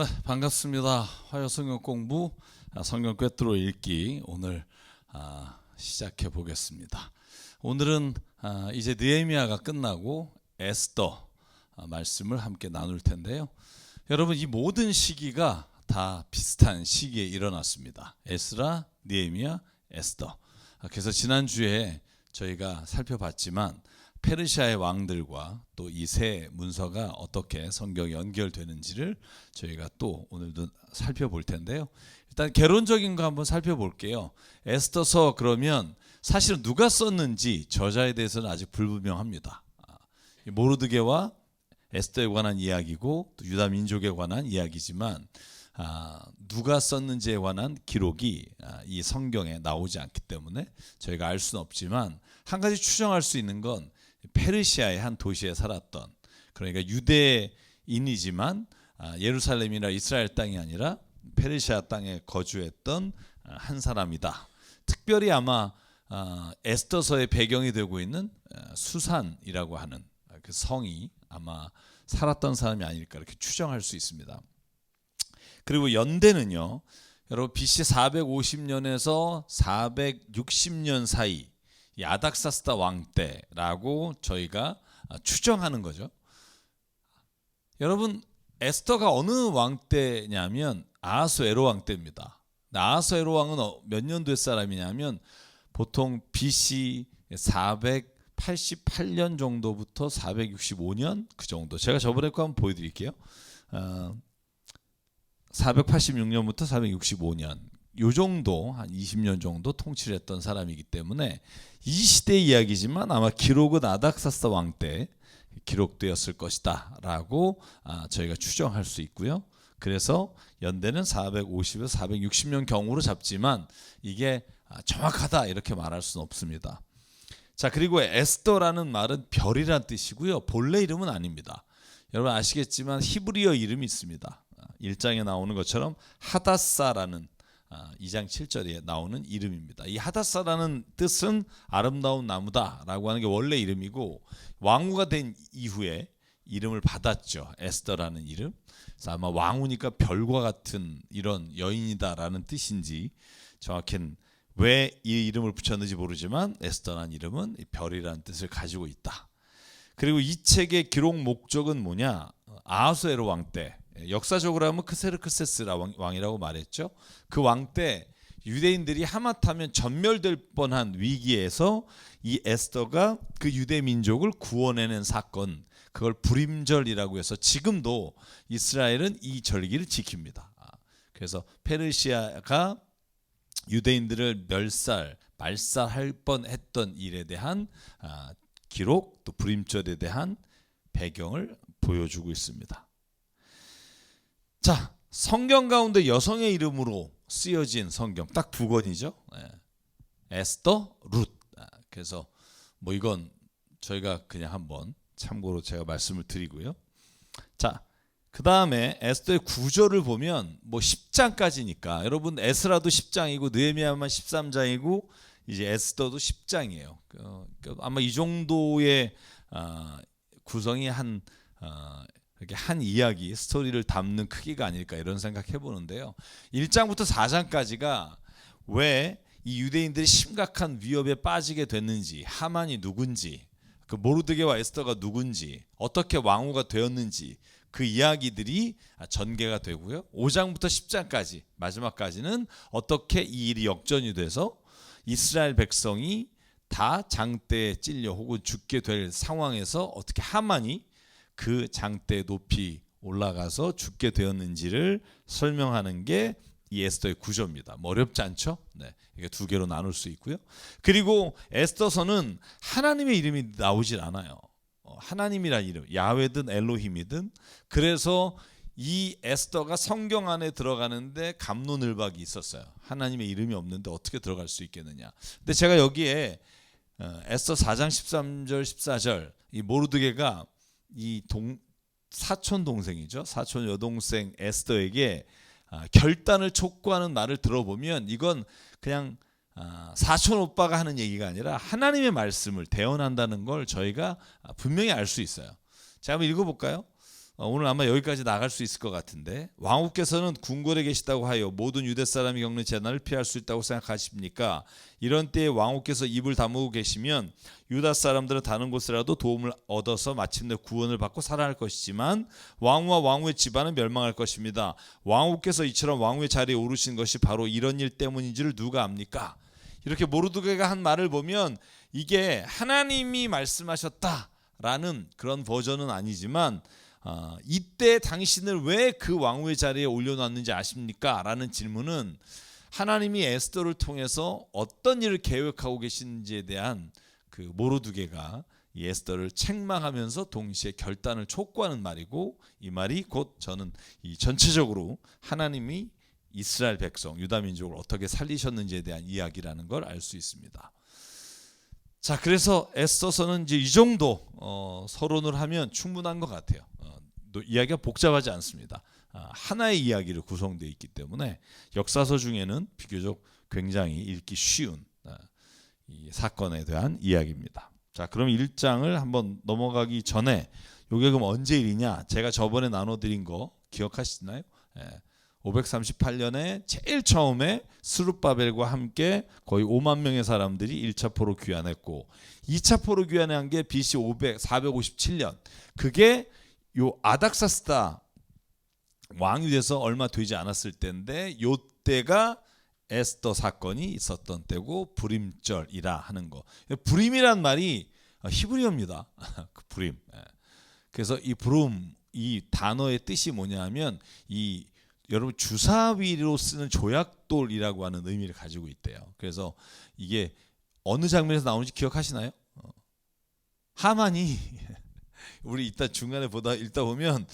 네, 반갑습니다. 화요 성경 공부 성경 꿰뚫어 읽기 오늘 시작해 보겠습니다. 오늘은 이제 느헤미야가 끝나고 에스더 말씀을 함께 나눌 텐데요. 여러분, 이 모든 시기가 다 비슷한 시기에 일어났습니다. 에스라, 느헤미야, 에스더. 그래서 지난주에 저희가 살펴봤지만 페르시아의 왕들과 또 이 세 문서가 어떻게 성경에 연결되는지를 저희가 또 오늘도 살펴볼 텐데요. 일단 개론적인 거 한번 살펴볼게요. 에스더서 그러면 사실은 누가 썼는지 저자에 대해서는 아직 불분명합니다. 모르드게와 에스더에 관한 이야기고 또 유다 민족에 관한 이야기지만 누가 썼는지에 관한 기록이 이 성경에 나오지 않기 때문에 저희가 알 수는 없지만 한 가지 추정할 수 있는 건 페르시아의 한 도시에 살았던, 그러니까 유대인이지만 예루살렘이나 이스라엘 땅이 아니라 페르시아 땅에 거주했던 한 사람이다. 특별히 아마 에스더서의 배경이 되고 있는 수산이라고 하는 그 성이 아마 살았던 사람이 아닐까 이렇게 추정할 수 있습니다. 그리고 연대는요, 여러분 BC 450년에서 460년 사이 아닥사스다 왕 때라고 저희가 추정하는 거죠. 여러분, 에스더가 어느 왕 때냐면 아하수에로 왕 때입니다. 아하수에로 왕은 몇 년도의 사람이냐면 보통 BC 488년 정도부터 465년 그 정도. 제가 저번에 거 한번 보여드릴게요. 486년부터 465년 요 정도, 한 20년 정도 통치를 했던 사람이기 때문에 이 시대의 이야기지만 아마 기록은 아닥사스다 왕 때 기록되었을 것이다 라고 저희가 추정할 수 있고요. 그래서 연대는 450에서 460년 경으로 잡지만 이게 정확하다 이렇게 말할 수는 없습니다. 자, 그리고 에스더라는 말은 별이란 뜻이고요. 본래 이름은 아닙니다. 여러분 아시겠지만 히브리어 이름이 있습니다. 1장에 나오는 것처럼 하다사라는 2장 7절에 나오는 이름입니다. 이 하다사라는 뜻은 아름다운 나무다라고 하는 게 원래 이름이고, 왕후가 된 이후에 이름을 받았죠. 에스더라는 이름. 그래서 아마 왕후니까 별과 같은 이런 여인이다라는 뜻인지, 정확히는 왜 이 이름을 붙였는지 모르지만 에스더라는 이름은 별이라는 뜻을 가지고 있다. 그리고 이 책의 기록 목적은 뭐냐? 아하수에로 왕 때, 역사적으로 하면 크세르크세스 왕이라고 말했죠. 그 왕 때 유대인들이 하마터면 전멸될 뻔한 위기에서 이 에스더가 그 유대 민족을 구원해낸 사건, 그걸 불임절이라고 해서 지금도 이스라엘은 이 절기를 지킵니다. 그래서 페르시아가 유대인들을 말살할 뻔했던 일에 대한 기록, 또 불임절에 대한 배경을 보여주고 있습니다. 자, 성경 가운데 여성의 이름으로 쓰여진 성경 딱 두 권이죠. 에스더, 룻. 그래서 뭐 이건 저희가 그냥 한번 참고로 제가 말씀을 드리고요. 자, 그 다음에 에스더의 구절을 보면 뭐 10장까지니까 여러분 에스라도 10장이고 느헤미야만 13장이고 이제 에스더도 10장이에요. 아마 이 정도의 구성이 이렇게 한 이야기, 스토리를 담는 크기가 아닐까 이런 생각해 보는데요. 1장부터 4장까지가 왜 이 유대인들이 심각한 위협에 빠지게 됐는지, 하만이 누군지, 그 모르드게와 에스더가 누군지, 어떻게 왕후가 되었는지 그 이야기들이 전개가 되고요. 5장부터 10장까지 마지막까지는 어떻게 이 일이 역전이 돼서 이스라엘 백성이 다 장대에 찔려 혹은 죽게 될 상황에서 어떻게 하만이 그 장대 높이 올라가서 죽게 되었는지를 설명하는 게 이 에스더의 구조입니다. 뭐 어렵지 않죠? 네, 이게 두 개로 나눌 수 있고요. 그리고 에스더서는 하나님의 이름이 나오질 않아요. 하나님이란 이름, 야훼든 엘로힘이든. 그래서 이 에스더가 성경 안에 들어가는데 갑론을박이 있었어요. 하나님의 이름이 없는데 어떻게 들어갈 수 있겠느냐. 근데 제가 여기에 에스더 4장 13절 14절 이 모르드게가 이 사촌 동생이죠. 사촌 여동생 에스더에게 결단을 촉구하는 말을 들어보면 이건 그냥 사촌 오빠가 하는 얘기가 아니라 하나님의 말씀을 대언한다는 걸 저희가 분명히 알 수 있어요. 자, 한번 읽어볼까요? 오늘 아마 여기까지 나갈 수 있을 것 같은데, 왕후께서는 궁궐에 계시다고 하여 모든 유대 사람이 겪는 재난을 피할 수 있다고 생각하십니까? 이런 때에 왕후께서 입을 다무고 계시면 유다 사람들은 다른 곳이라도 도움을 얻어서 마침내 구원을 받고 살아날 것이지만 왕후와 왕후의 집안은 멸망할 것입니다. 왕후께서 이처럼 왕후의 자리에 오르신 것이 바로 이런 일 때문인지를 누가 압니까? 이렇게 모르드게가 한 말을 보면 이게 하나님이 말씀하셨다라는 그런 버전은 아니지만 이때 당신을 왜 그 왕후의 자리에 올려놨는지 아십니까? 라는 질문은 하나님이 에스더를 통해서 어떤 일을 계획하고 계시는지에 대한 그 모르드게가 이 에스더를 책망하면서 동시에 결단을 촉구하는 말이고, 이 말이 곧 저는 이 전체적으로 하나님이 이스라엘 백성 유다 민족을 어떻게 살리셨는지에 대한 이야기라는 걸 알 수 있습니다. 자, 그래서 에스더서는 이제 이 정도 서론을 하면 충분한 것 같아요. 이야기가 복잡하지 않습니다. 하나의 이야기로 구성되어 있기 때문에 역사서 중에는 비교적 굉장히 읽기 쉬운 이 사건에 대한 이야기입니다. 자, 그럼 1장을 한번 넘어가기 전에 요게 그럼 언제 일이냐? 제가 저번에 나눠드린 거 기억하시나요? 538년에 제일 처음에 스룹바벨과 함께 거의 5만 명의 사람들이 1차 포로 귀환했고, 2차 포로 귀환한 게 BC 457년. 그게 요 아닥사스다 왕이 돼서 얼마 되지 않았을 때인데, 요 때가 에스더 사건이 있었던 때고 불임절이라 하는 거. 불임이란 말이 히브리어입니다. 그 불임. 그래서 이 불임, 이 단어의 뜻이 뭐냐면 이 여러분 주사위로 쓰는 조약돌이라고 하는 의미를 가지고 있대요. 그래서 이게 어느 장면에서 나오는지 기억하시나요? 하만이 우리 이따 중간에 읽다 보면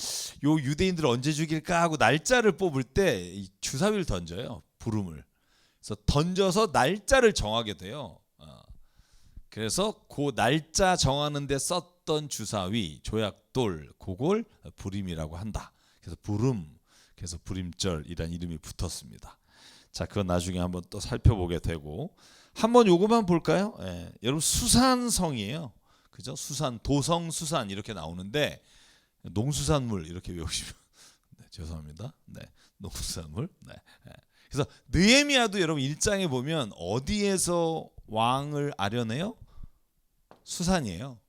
요 유대인들 언제 죽일까 하고 날짜를 뽑을 때 이 주사위를 던져요. 부름을. 그래서 던져서 날짜를 정하게 돼요. 그래서 그 날짜 정하는 데 썼던 주사위, 조약돌, 그걸 불임이라고 한다. 그래서 부름, 그래서 불임절이란 이름이 붙었습니다. 자, 그건 나중에 한번 또 살펴보게 되고, 한번 요거만 볼까요? 여러분 수산성이에요. 그죠? 수산, 도성 수산 이렇게 나오는데 농수산물 이렇게 외우시면 죄송합니다. 농수산물. 그래서 느헤미야도 여러분 1장에 보면 어디에서 왕을 아려내요? 수산이에요.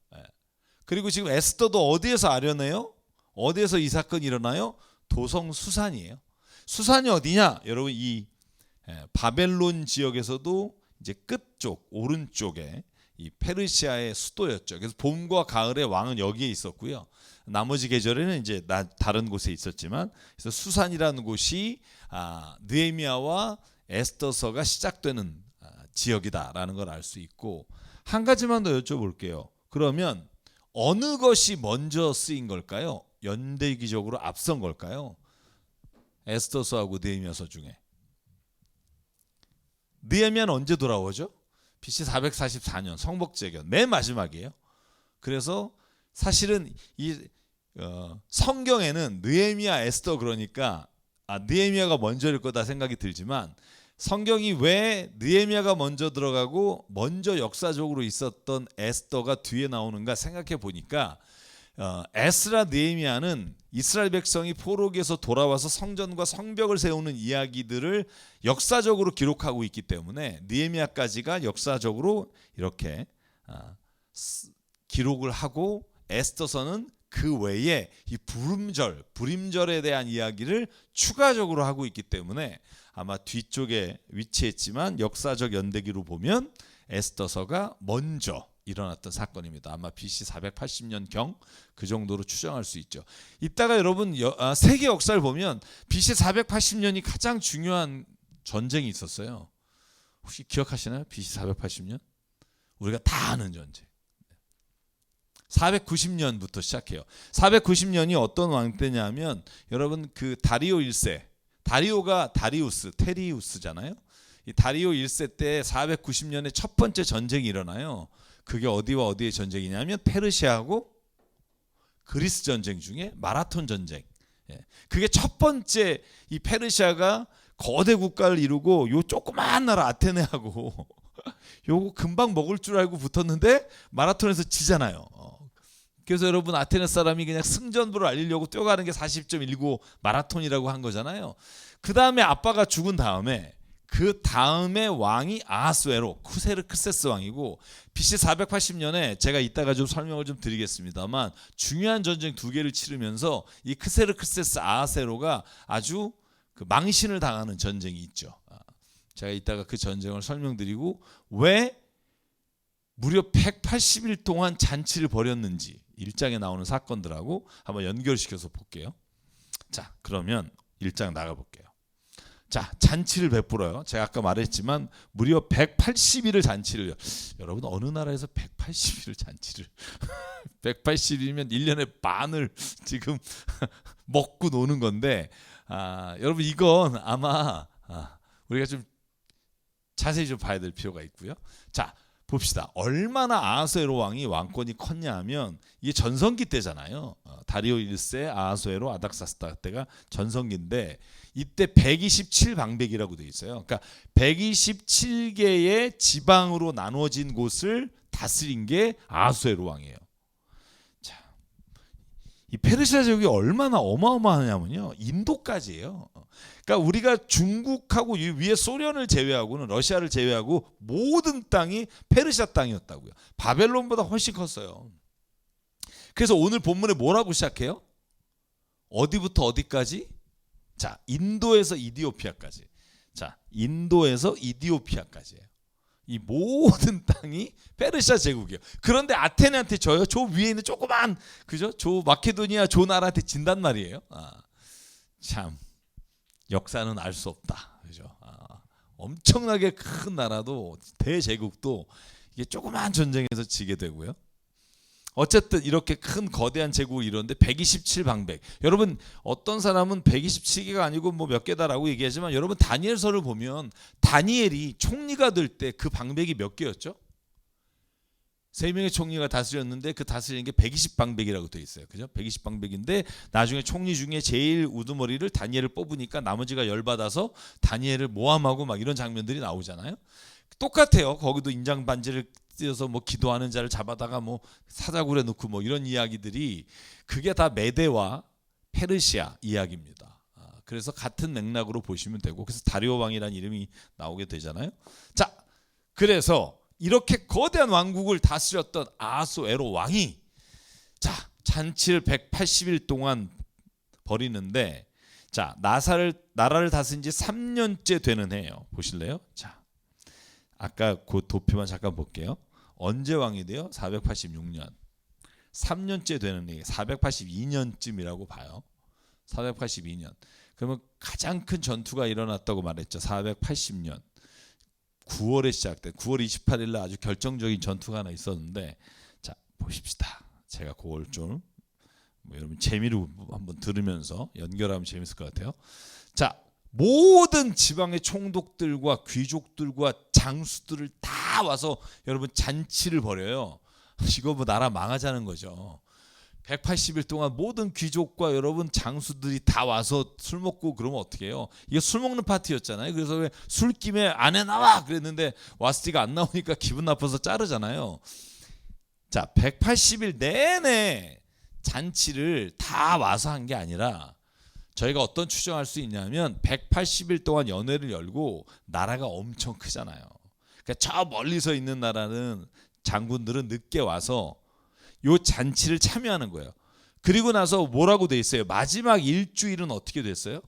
그리고 지금 에스더도 어디에서 아려내요? 어디에서 이 사건이 일어나요? 도성 수산이에요. 수산이 어디냐? 여러분 이 바벨론 지역에서도 이제 끝쪽 오른쪽에 이 페르시아의 수도였죠. 그래서 봄과 가을에 왕은 여기에 있었고요. 나머지 계절에는 이제 다른 곳에 있었지만, 그래서 수산이라는 곳이 느헤미야와 에스더서가 시작되는 지역이다라는 걸 알 수 있고, 한 가지만 더 여쭤볼게요. 그러면 어느 것이 먼저 쓰인 걸까요? 연대기적으로 앞선 걸까요? 에스더서하고 느헤미야서 중에. 느헤미야는 언제 돌아오죠? BC 444년 성복제견 맨 마지막이에요. 그래서 사실은 이 성경에는 느헤미야, 에스더 그러니까 느헤미야가 먼저일 거다 생각이 들지만, 성경이 왜 느헤미야가 먼저 들어가고 먼저 역사적으로 있었던 에스더가 뒤에 나오는가 생각해 보니까, 에스라 느헤미야는 이스라엘 백성이 포로기에서 돌아와서 성전과 성벽을 세우는 이야기들을 역사적으로 기록하고 있기 때문에 느헤미야까지가 역사적으로 이렇게 기록을 하고, 에스더서는 그 외에 이 불임절에 대한 이야기를 추가적으로 하고 있기 때문에 아마 뒤쪽에 위치했지만 역사적 연대기로 보면 에스더서가 먼저 일어났던 사건입니다. 아마 BC 480년경 그 정도로 추정할 수 있죠. 이따가 여러분 세계 역사를 보면 BC 480년이 가장 중요한 전쟁이 있었어요. 혹시 기억하시나요? BC 480년? 우리가 다 아는 전쟁. 490년부터 시작해요. 490년이 어떤 왕 때냐면, 여러분 그 다리오 1세, 다리오가 테리우스잖아요. 이 다리오 1세 때 490년에 첫 번째 전쟁이 일어나요. 그게 어디와 어디의 전쟁이냐면 페르시아하고 그리스 전쟁 중에 마라톤 전쟁. 그게 첫 번째, 이 페르시아가 거대 국가를 이루고 요 조그마한 나라 아테네하고 요거 금방 먹을 줄 알고 붙었는데 마라톤에서 지잖아요. 그래서 여러분 아테네 사람이 그냥 승전부를 알리려고 뛰어가는 게 40.19 마라톤이라고 한 거잖아요. 그 다음에 아빠가 죽은 다음에 그 다음에 왕이 아하수에로 쿠세르크세스 왕이고 BC 480년에 제가 이따가 좀 설명을 좀 드리겠습니다만 중요한 전쟁 두 개를 치르면서 이 쿠세르크세스 아하세로가 아주 그 망신을 당하는 전쟁이 있죠. 제가 이따가 그 전쟁을 설명드리고 왜 무려 180일 동안 잔치를 벌였는지 1장에 나오는 사건들하고 한번 연결시켜서 볼게요. 자, 그러면 1장 나가볼게요. 자, 잔치를 베풀어요. 제가 아까 말했지만 무려 180일을 잔치를. 여러분 어느 나라에서 180일을 잔치를 180일이면 1년의 반을 지금 먹고 노는 건데 여러분 이건 아마 우리가 좀 자세히 좀 봐야 될 필요가 있고요. 자, 봅시다. 얼마나 아하수에로 왕이 왕권이 컸냐 하면 이게 전성기 때잖아요. 다리오 1세 아하수에로 아닥사스다 때가 전성기인데 이때 127방백이라고 되어 있어요. 그러니까 127개의 지방으로 나누어진 곳을 다스린 게 아하수에로 왕이에요. 자, 이 페르시아 제국이 얼마나 어마어마하냐면요. 인도까지예요. 그러니까 우리가 중국하고 위에 소련을 제외하고는 러시아를 제외하고 모든 땅이 페르시아 땅이었다고요. 바벨론보다 훨씬 컸어요. 그래서 오늘 본문에 뭐라고 시작해요? 어디부터 어디까지? 자, 인도에서 이디오피아까지. 자, 인도에서 이디오피아까지예요. 이 모든 땅이 페르시아 제국이에요. 그런데 아테네한테 져요. 저 위에 있는 조그만 그죠? 저 마케도니아 저 나라한테 진단 말이에요. 참. 역사는 알 수 없다. 그죠? 엄청나게 큰 나라도 대제국도 이게 조그만 전쟁에서 지게 되고요. 어쨌든 이렇게 큰 거대한 제국을 이뤘는데 127방백. 여러분 어떤 사람은 127개가 아니고 뭐 몇 개다라고 얘기하지만 여러분 다니엘서를 보면 다니엘이 총리가 될 때 그 방백이 몇 개였죠? 3명의 총리가 다스렸는데 그 다스리는 게 120방백이라고 되어 있어요. 그죠? 120방백인데 나중에 총리 중에 제일 우두머리를 다니엘을 뽑으니까 나머지가 열받아서 다니엘을 모함하고 막 이런 장면들이 나오잖아요. 똑같아요. 거기도 인장 반지를 띄어서 뭐 기도하는 자를 잡아다가 뭐 사자굴에 넣고 뭐 이런 이야기들이 그게 다 메대와 페르시아 이야기입니다. 그래서 같은 맥락으로 보시면 되고 그래서 다리오 왕이라는 이름이 나오게 되잖아요. 자, 그래서 이렇게 거대한 왕국을 다스렸던 아하수에로 왕이 자 잔치를 180일 동안 벌이는데 자 나라를 다스린 지 3년째 되는 해예요. 보실래요? 자 아까 그 도표만 잠깐 볼게요. 언제 왕이 돼요? 486년. 3년째 되는 해 482년쯤이라고 봐요. 482년. 그러면 가장 큰 전투가 일어났다고 말했죠. 480년. 9월에 시작돼. 9월 28일 날 아주 결정적인 전투가 하나 있었는데 자 보십시다. 제가 그걸 좀 여러분 재미로 한번 들으면서 연결하면 재밌을 것 같아요. 자 모든 지방의 총독들과 귀족들과 장수들을 다 와서 여러분 잔치를 벌여요. 이거 뭐 나라 망하자는 거죠. 180일 동안 모든 귀족과 여러분 장수들이 다 와서 술 먹고 그러면 어떻게 해요? 이게 술 먹는 파티였잖아요. 그래서 왜 술김에 안에 나와 그랬는데 와스티가 안 나오니까 기분 나빠서 자르잖아요. 자 180일 내내 잔치를 다 와서 한 게 아니라 저희가 어떤 추정할 수 있냐면 180일 동안 연회를 열고 나라가 엄청 크잖아요. 그러니까 저 멀리서 있는 나라는 장군들은 늦게 와서 요 잔치를 참여하는 거예요. 그리고 나서 뭐라고 돼 있어요? 마지막 일주일은 어떻게 됐어요?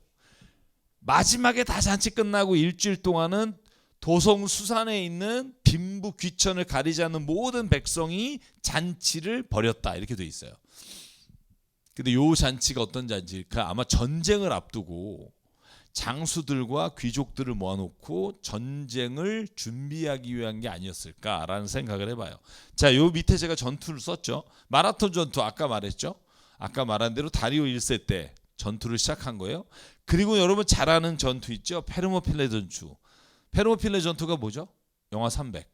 마지막에 다 잔치 끝나고 일주일 동안은 도성 수산에 있는 빈부 귀천을 가리지 않는 모든 백성이 잔치를 벌였다 이렇게 돼 있어요. 근데 요 잔치가 어떤 잔치일까? 아마 전쟁을 앞두고 장수들과 귀족들을 모아놓고 전쟁을 준비하기 위한 게 아니었을까라는 생각을 해봐요. 자, 요 밑에 제가 전투를 썼죠. 마라톤 전투 아까 말했죠. 아까 말한 대로 다리오 1세 때 전투를 시작한 거예요. 그리고 여러분 잘 아는 전투 있죠. 페르모필레 전투. 페르모필레 전투가 뭐죠? 영하 300.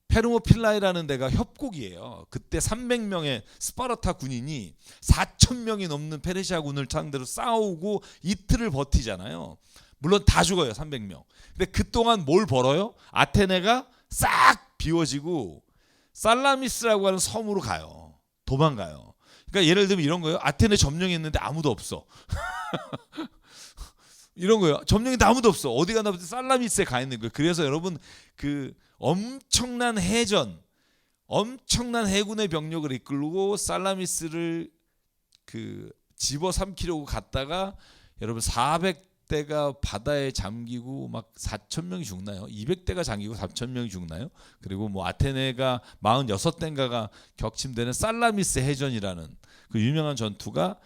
페르모필라이라는 데가 협곡이에요. 그때 300명의 스파르타 군인이 4,000명이 넘는 페르시아군을 상대로 싸우고 이틀을 버티잖아요. 물론 다 죽어요. 300명. 근데 그동안 뭘 벌어요? 아테네가 싹 비워지고 살라미스라고 하는 섬으로 가요. 도망가요. 그러니까 예를 들면 이런 거예요. 아테네 점령했는데 아무도 없어. 이런 거예요. 점령인데 아무도 없어. 어디 가나 보다 살라미스에 가 있는 거예요. 그래서 여러분 그 엄청난 해전, 엄청난 해군의 병력을 이끌고 살라미스를 그 집어삼키려고 갔다가 여러분 400대가 바다에 잠기고 막 4,000명이 죽나요? 200대가 잠기고 4,000명이 죽나요? 그리고 뭐 아테네가 46대인가가 격침되는 살라미스 해전이라는 그 유명한 전투가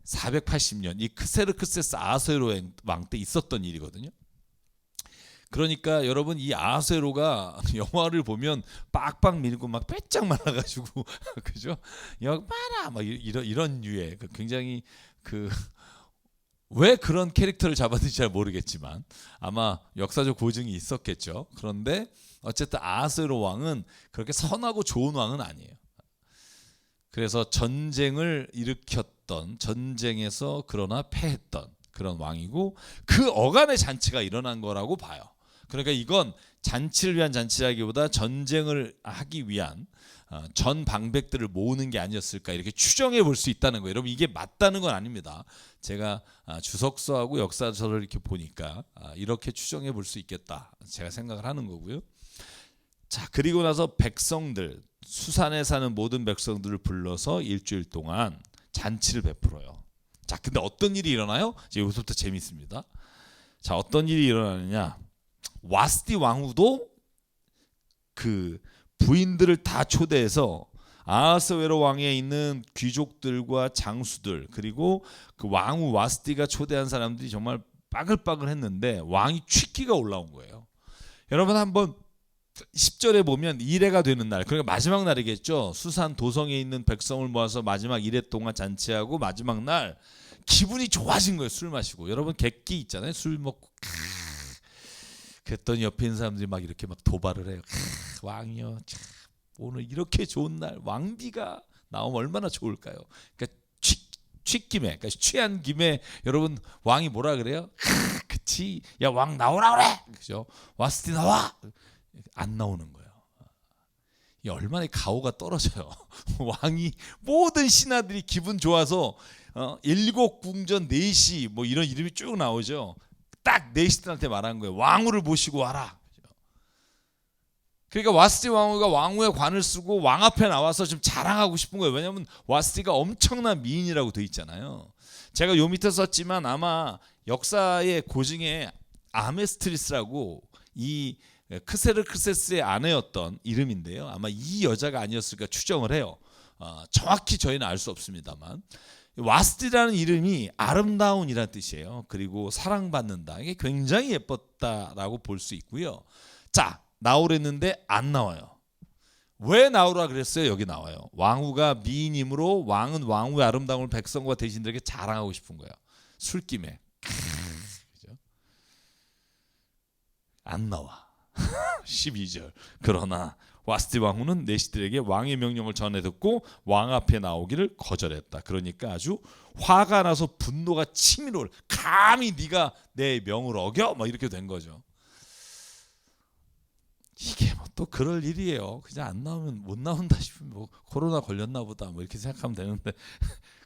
480년 이 크세르크세스 아수에로 왕 때 있었던 일이거든요. 그러니까 여러분 이 아수에로가 영화를 보면 빡빡 밀고 막 빼짝 말라가지고 그죠? 여기 봐라 막 이런 류의 굉장히 그 왜 그런 캐릭터를 잡았는지 잘 모르겠지만 아마 역사적 고증이 있었겠죠. 그런데 어쨌든 아수에로 왕은 그렇게 선하고 좋은 왕은 아니에요. 그래서 전쟁을 일으켰던 전쟁에서 그러나 패했던 그런 왕이고 그 어간의 잔치가 일어난 거라고 봐요. 그러니까 이건 잔치를 위한 잔치라기보다 전쟁을 하기 위한 전 방백들을 모으는 게 아니었을까 이렇게 추정해 볼 수 있다는 거예요. 여러분 이게 맞다는 건 아닙니다. 제가 주석서하고 역사서를 이렇게 보니까 이렇게 추정해 볼 수 있겠다 제가 생각을 하는 거고요. 자 그리고 나서 백성들 수산에 사는 모든 백성들을 불러서 일주일 동안 잔치를 베풀어요. 자 근데 어떤 일이 일어나요? 이제 여기서부터 재밌습니다. 자 어떤 일이 일어나느냐? 와스티 왕후도 그 부인들을 다 초대해서 아하스웨로 왕에 있는 귀족들과 장수들 그리고 그 왕후 와스티가 초대한 사람들이 정말 빠글빠글했는데 왕이 취기가 올라온 거예요. 여러분 한번 10절에 보면 이레가 되는 날 그러니까 마지막 날이겠죠. 수산 도성에 있는 백성을 모아서 마지막 이레 동안 잔치하고 마지막 날 기분이 좋아진 거예요. 술 마시고 여러분 객기 있잖아요. 술 먹고 그랬더니 옆에 있는 사람들이 막 이렇게 막 도발을 해요. 왕이요, 참, 오늘 이렇게 좋은 날 왕비가 나오면 얼마나 좋을까요? 그러니까 취김에, 그러니까 취한 김에 여러분 왕이 뭐라 그래요? 그치, 야 왕 나오라 그래, 그죠? 와스티 나와, 안 나오는 거예요. 이 얼마나 가오가 떨어져요. 왕이 모든 신하들이 기분 좋아서 일곡궁전 4시 뭐 이런 이름이 쭉 나오죠. 딱 네시들한테 말한 거예요. 왕후를 모시고 와라. 그러니까 와스티 왕후가 왕후의 관을 쓰고 왕 앞에 나와서 좀 자랑하고 싶은 거예요. 왜냐하면 와스티가 엄청난 미인이라고 돼 있잖아요. 제가 요 밑에 썼지만 아마 역사의 고증에 아메스트리스라고 이 크세르크세스의 아내였던 이름인데요. 아마 이 여자가 아니었을까 추정을 해요. 정확히 저희는 알 수 없습니다만 와스티라는 이름이 아름다운이라는 뜻이에요. 그리고 사랑받는다. 이게 굉장히 예뻤다라고 볼 수 있고요. 자, 나오랬는데 안 나와요. 왜 나오라 그랬어요? 여기 나와요. 왕후가 미인이므로 왕은 왕후의 아름다움을 백성과 대신들에게 자랑하고 싶은 거예요. 술김에. 그죠? 안 나와. 12절. 그러나 와스티 왕후는 내시들에게 왕의 명령을 전해 듣고 왕 앞에 나오기를 거절했다. 그러니까 아주 화가 나서 분노가 치밀어. 감히 네가 내 명을 어겨? 막 이렇게 된 거죠. 이게 뭐 또 그럴 일이에요. 그냥 안 나오면 못 나온다 싶으면 뭐 코로나 걸렸나 보다 뭐 이렇게 생각하면 되는데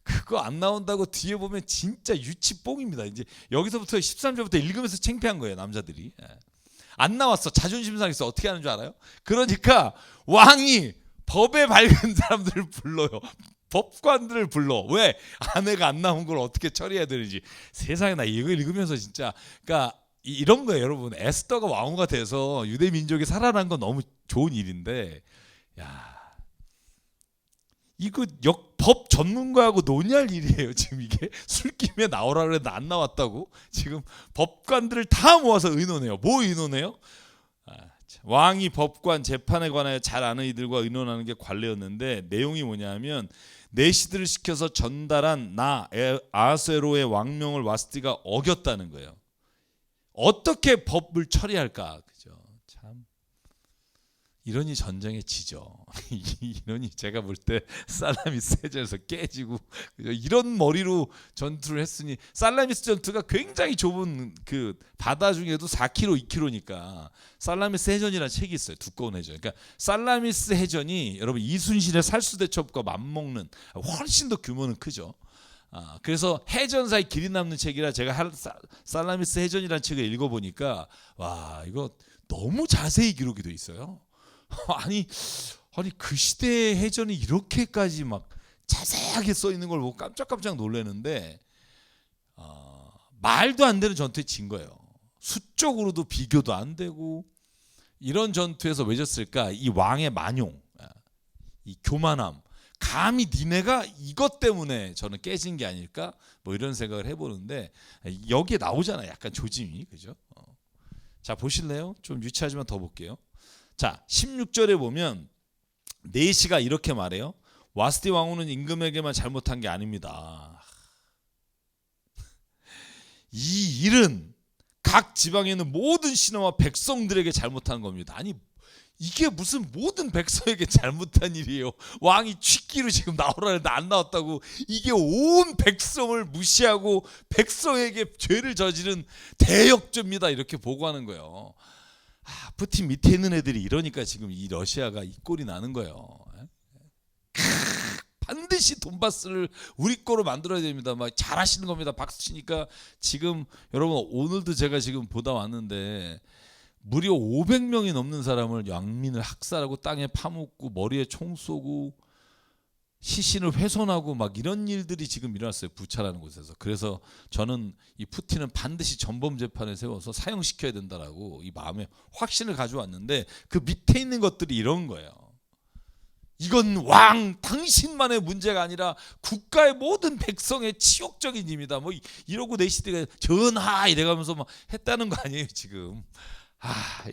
그거 안 나온다고 뒤에 보면 진짜 유치뽕입니다. 이제 여기서부터 13절부터 읽으면서 창피한 거예요, 남자들이. 안 나왔어. 자존심 상했어. 어떻게 하는 줄 알아요? 그러니까 왕이 법에 밝은 사람들을 불러요. 법관들을 불러. 왜? 아내가 안 나온 걸 어떻게 처리해야 되는지. 세상에 나 이거 읽으면서 진짜 그러니까 이런 거예요, 여러분. 에스더가 왕후가 돼서 유대 민족이 살아난 건 너무 좋은 일인데, 야, 이거 법 전문가하고 논의할 일이에요. 지금 이게 술김에 나오라 그랬는데 안 나왔다고? 지금 법관들을 다 모아서 의논해요. 뭐 의논해요? 왕이 법관 재판에 관하여 잘 아는 이들과 의논하는 게 관례였는데 내용이 뭐냐면 내시들을 시켜서 전달한 아하스웨로의 왕명을 와스티가 어겼다는 거예요. 어떻게 법을 처리할까? 그죠? 참 이러니 전쟁에 지죠. 이러니 제가 볼 때 살라미스 해전에서 깨지고 이런 머리로 전투를 했으니 살라미스 전투가 굉장히 좁은 그 바다 중에도 4km, 2km니까 살라미스 해전이라는 책이 있어요. 두꺼운 해전. 그러니까 살라미스 해전이 여러분 이순신의 살수대첩과 맞먹는 훨씬 더 규모는 크죠. 그래서 해전사의 길이 남는 책이라 제가 살라미스 해전이라는 책을 읽어보니까 와 이거 너무 자세히 기록이 돼 있어요. 아니 그 시대의 해전이 이렇게까지 막 자세하게 써 있는 걸 보고 깜짝깜짝 놀라는데 말도 안 되는 전투에 진 거예요. 수적으로도 비교도 안 되고 이런 전투에서 왜 졌을까? 이 왕의 만용, 이 교만함, 감히 니네가 이것 때문에 저는 깨진 게 아닐까? 뭐 이런 생각을 해보는데 여기에 나오잖아요. 약간 조짐이 그죠? 자 보실래요? 좀 유치하지만 더 볼게요. 자 16절에 보면 네시가 이렇게 말해요. 와스디 왕후는 임금에게만 잘못한 게 아닙니다. 이 일은 각 지방에 있는 모든 신하와 백성들에게 잘못한 겁니다. 아니 이게 무슨 모든 백성에게 잘못한 일이에요. 왕이 취기로 지금 나오라는데 안 나왔다고 이게 온 백성을 무시하고 백성에게 죄를 저지른 대역죄입니다. 이렇게 보고하는 거예요. 푸틴 밑에 있는 애들이 이러니까 지금 이 러시아가 이 꼴이 나는 거예요. 반드시 돈바스를 우리 거로 만들어야 됩니다. 막 잘하시는 겁니다. 박수 치니까 지금 여러분 오늘도 제가 지금 보다 왔는데 무려 500명이 넘는 사람을 양민을 학살하고 땅에 파묻고 머리에 총 쏘고 시신을 훼손하고 막 이런 일들이 지금 일어났어요. 부차라는 곳에서. 그래서 저는 이 푸틴은 반드시 전범 재판을 세워서 사형시켜야 된다라고 이 마음에 확신을 가져왔는데 그 밑에 있는 것들이 이런 거예요. 이건 왕 당신만의 문제가 아니라 국가의 모든 백성의 치욕적인 일입니다. 뭐 이러고 내 시대가 전하 이래가면서 막 했다는 거 아니에요 지금.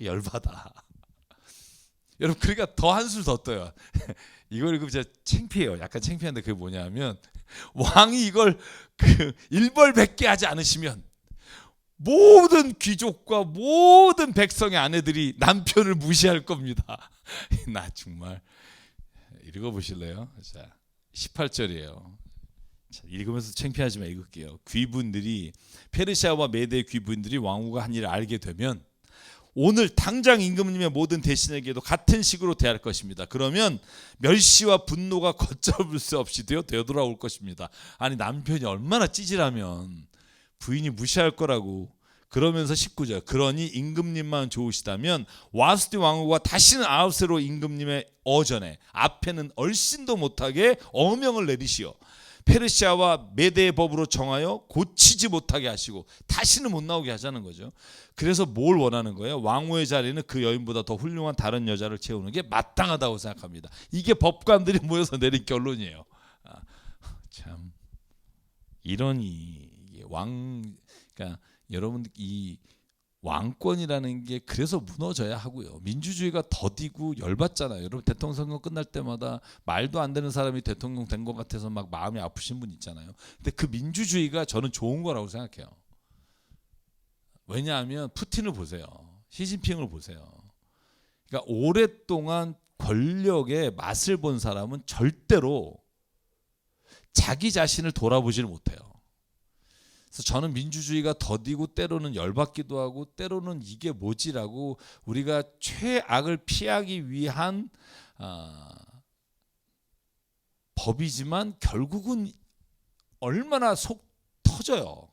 열받아. 여러분 그러니까 더 한술 더 떠요. 이걸 읽으면 진짜 창피해요. 약간 창피한데 그게 뭐냐면 왕이 이걸 일벌백계 하지 않으시면 모든 귀족과 모든 백성의 아내들이 남편을 무시할 겁니다. 나 정말 읽어보실래요? 자 18절이에요. 자, 읽으면서 창피하지만 읽을게요. 귀분들이 페르시아와 메대의 귀분들이 왕후가 한 일을 알게 되면 오늘 당장 임금님의 모든 대신에게도 같은 식으로 대할 것입니다. 그러면 멸시와 분노가 걷잡을 수 없이 되돌아올 것입니다. 아니 남편이 얼마나 찌질하면 부인이 무시할 거라고. 그러면서 19절 그러니 임금님만 좋으시다면 와스디 왕후가 다시는 아하스로 임금님의 어전에 앞에는 얼씬도 못하게 어명을 내리시어 페르시아와 메대의 법으로 정하여 고치지 못하게 하시고 다시는 못 나오게 하자는 거죠. 그래서 뭘 원하는 거예요? 왕후의 자리는 그 여인보다 더 훌륭한 다른 여자를 채우는 게 마땅하다고 생각합니다. 이게 법관들이 모여서 내린 결론이에요. 참 이러니 그러니까 여러분 이 왕권이라는 게 그래서 무너져야 하고요. 민주주의가 더디고 열받잖아요. 여러분 대통령 선거 끝날 때마다 말도 안 되는 사람이 대통령 된 것 같아서 막 마음이 아프신 분 있잖아요. 근데 그 민주주의가 저는 좋은 거라고 생각해요. 왜냐하면 푸틴을 보세요. 시진핑을 보세요. 그러니까 오랫동안 권력의 맛을 본 사람은 절대로 자기 자신을 돌아보지를 못해요. 그래서 저는 민주주의가 더디고 때로는 열받기도 하고 때로는 이게 뭐지라고 우리가 최악을 피하기 위한 법이지만 결국은 얼마나 속 터져요.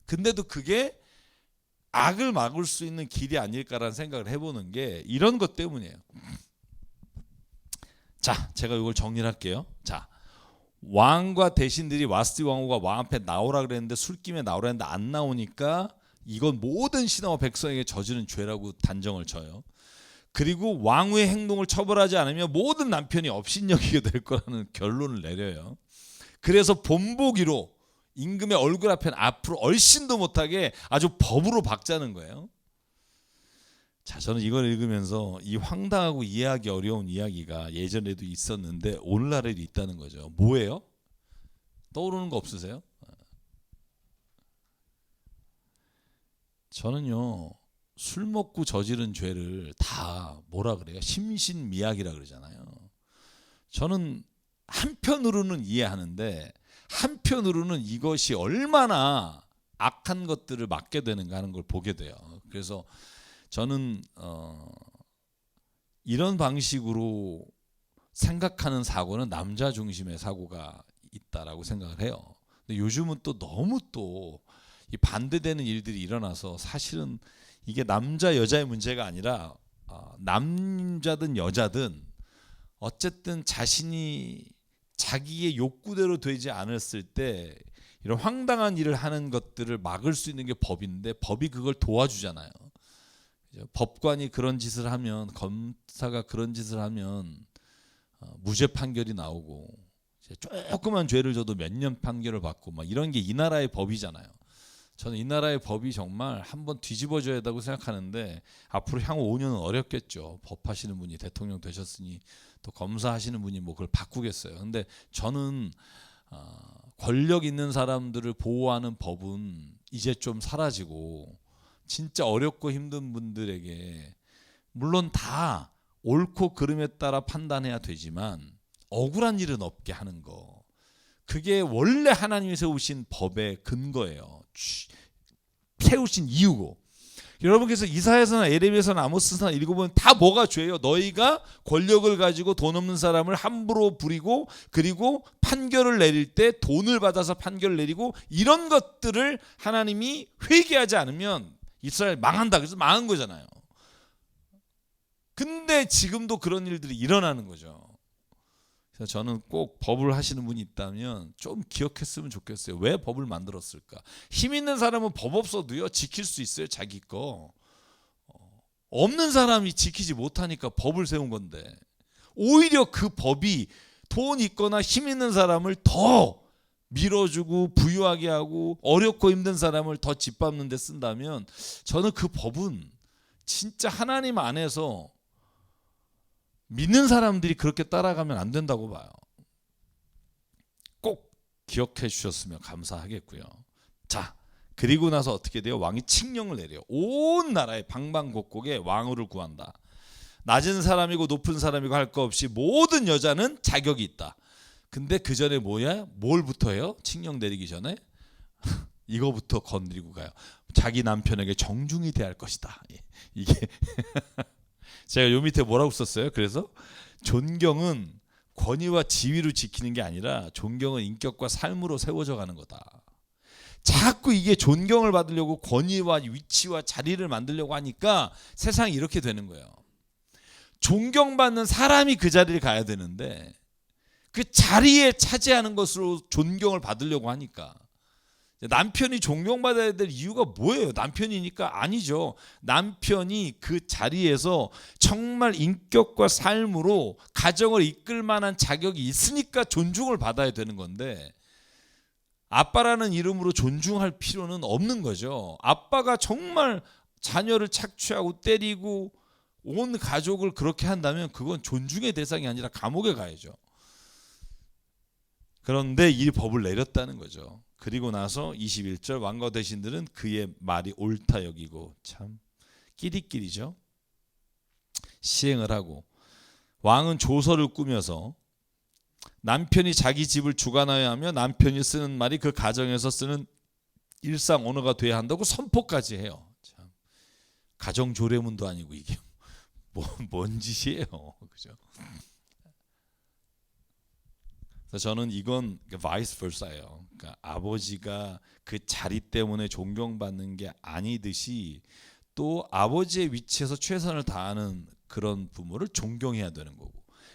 근데도 그게 악을 막을 수 있는 길이 아닐까라는 생각을 해보는 게 이런 것 때문이에요. 자, 제가 이걸 정리를 할게요. 자, 왕과 대신들이 와스디 왕후가 왕 앞에 나오라 그랬는데 술김에 나오라 했는데 안 나오니까 이건 모든 신하와 백성에게 저지른 죄라고 단정을 쳐요. 그리고 왕후의 행동을 처벌하지 않으면 모든 남편이 업신여기게 될 거라는 결론을 내려요. 그래서 본보기로 임금의 얼굴 앞에는 앞으로 얼씬도 못하게 아주 법으로 박자는 거예요. 자, 저는 이걸 읽으면서 이 황당하고 이해하기 어려운 이야기가 예전에도 있었는데 오늘날에도 있다는 거죠. 뭐예요? 떠오르는 거 없으세요? 저는요 술 먹고 저지른 죄를 다 뭐라 그래요? 심신미약이라 그러잖아요. 저는 한편으로는 이해하는데 한편으로는 이것이 얼마나 악한 것들을 맡게 되는가 하는 걸 보게 돼요. 그래서 저는 이런 방식으로 생각하는 사고는 남자 중심의 사고가 있다라고 생각을 해요. 근데 요즘은 또 너무 또 이 반대되는 일들이 일어나서 사실은 이게 남자 여자의 문제가 아니라 남자든 여자든 어쨌든 자신이 자기의 욕구대로 되지 않았을 때 이런 황당한 일을 하는 것들을 막을 수 있는 게 법인데 법이 그걸 도와주잖아요. 법관이 그런 짓을 하면, 검사가 그런 짓을 하면 무죄 판결이 나오고 조그만 죄를 져도 몇 년 판결을 받고 막 이런 게 이 나라의 법이잖아요. 저는 이 나라의 법이 정말 한번 뒤집어져야 한다고 생각하는데 앞으로 향후 5년은 어렵겠죠. 법하시는 분이 대통령 되셨으니 또 검사하시는 분이 뭐 그걸 바꾸겠어요. 근데 저는 권력 있는 사람들을 보호하는 법은 이제 좀 사라지고 진짜 어렵고 힘든 분들에게 물론 다 옳고 그름에 따라 판단해야 되지만 억울한 일은 없게 하는 거, 그게 원래 하나님이 세우신 법의 근거예요. 세우신 이유고. 여러분께서 이사야서나 에레미야서나 아모스서나 읽어보면 다 뭐가 죄예요? 너희가 권력을 가지고 돈 없는 사람을 함부로 부리고 그리고 판결을 내릴 때 돈을 받아서 판결을 내리고 이런 것들을 하나님이 회개하지 않으면 이스라엘 망한다. 그래서 망한 거잖아요. 근데 지금도 그런 일들이 일어나는 거죠. 그래서 저는 꼭 법을 하시는 분이 있다면 좀 기억했으면 좋겠어요. 왜 법을 만들었을까? 힘 있는 사람은 법 없어도요 지킬 수 있어요. 자기 거. 없는 사람이 지키지 못하니까 법을 세운 건데 오히려 그 법이 돈 있거나 힘 있는 사람을 더 밀어주고 부유하게 하고 어렵고 힘든 사람을 더 짓밟는 데 쓴다면 저는 그 법은 진짜 하나님 안에서 믿는 사람들이 그렇게 따라가면 안 된다고 봐요. 꼭 기억해 주셨으면 감사하겠고요. 자, 그리고 나서 어떻게 돼요? 왕이 칙령을 내려요. 온 나라의 방방곡곡에 왕후를 구한다. 낮은 사람이고 높은 사람이고 할 거 없이 모든 여자는 자격이 있다. 근데 그 전에 뭐야? 뭘부터 해요? 칙령 내리기 전에 이거부터 건드리고 가요. 자기 남편에게 정중히 대할 것이다. 이게 제가 요 밑에 뭐라고 썼어요? 그래서 존경은 권위와 지위로 지키는 게 아니라 존경은 인격과 삶으로 세워져 가는 거다. 자꾸 이게 존경을 받으려고 권위와 위치와 자리를 만들려고 하니까 세상이 이렇게 되는 거예요. 존경받는 사람이 그 자리를 가야 되는데 그 자리에 차지하는 것으로 존경을 받으려고 하니까 남편이 존경받아야 될 이유가 뭐예요? 남편이니까 아니죠. 남편이 그 자리에서 정말 인격과 삶으로 가정을 이끌 만한 자격이 있으니까 존중을 받아야 되는 건데 아빠라는 이름으로 존중할 필요는 없는 거죠. 아빠가 정말 자녀를 착취하고 때리고 온 가족을 그렇게 한다면 그건 존중의 대상이 아니라 감옥에 가야죠. 그런데 이 법을 내렸다는 거죠. 그리고 나서 21절 왕과 대신들은 그의 말이 옳다 여기고 참 끼리끼리죠. 시행을 하고 왕은 조서를 꾸며서 남편이 자기 집을 주관하여야 하며 남편이 쓰는 말이 그 가정에서 쓰는 일상 언어가 돼야 한다고 선포까지 해요. 참 가정 조례문도 아니고 이게 뭔 짓이에요, 그죠? 그래서 저는 이건 vice versa예요. 그러니까 아버지가 그 자리 때문에 존경받는 게 아니듯이 또 아버지의 위치에서 최선을 다하는 그런 부모를 존경해야 되는 거고.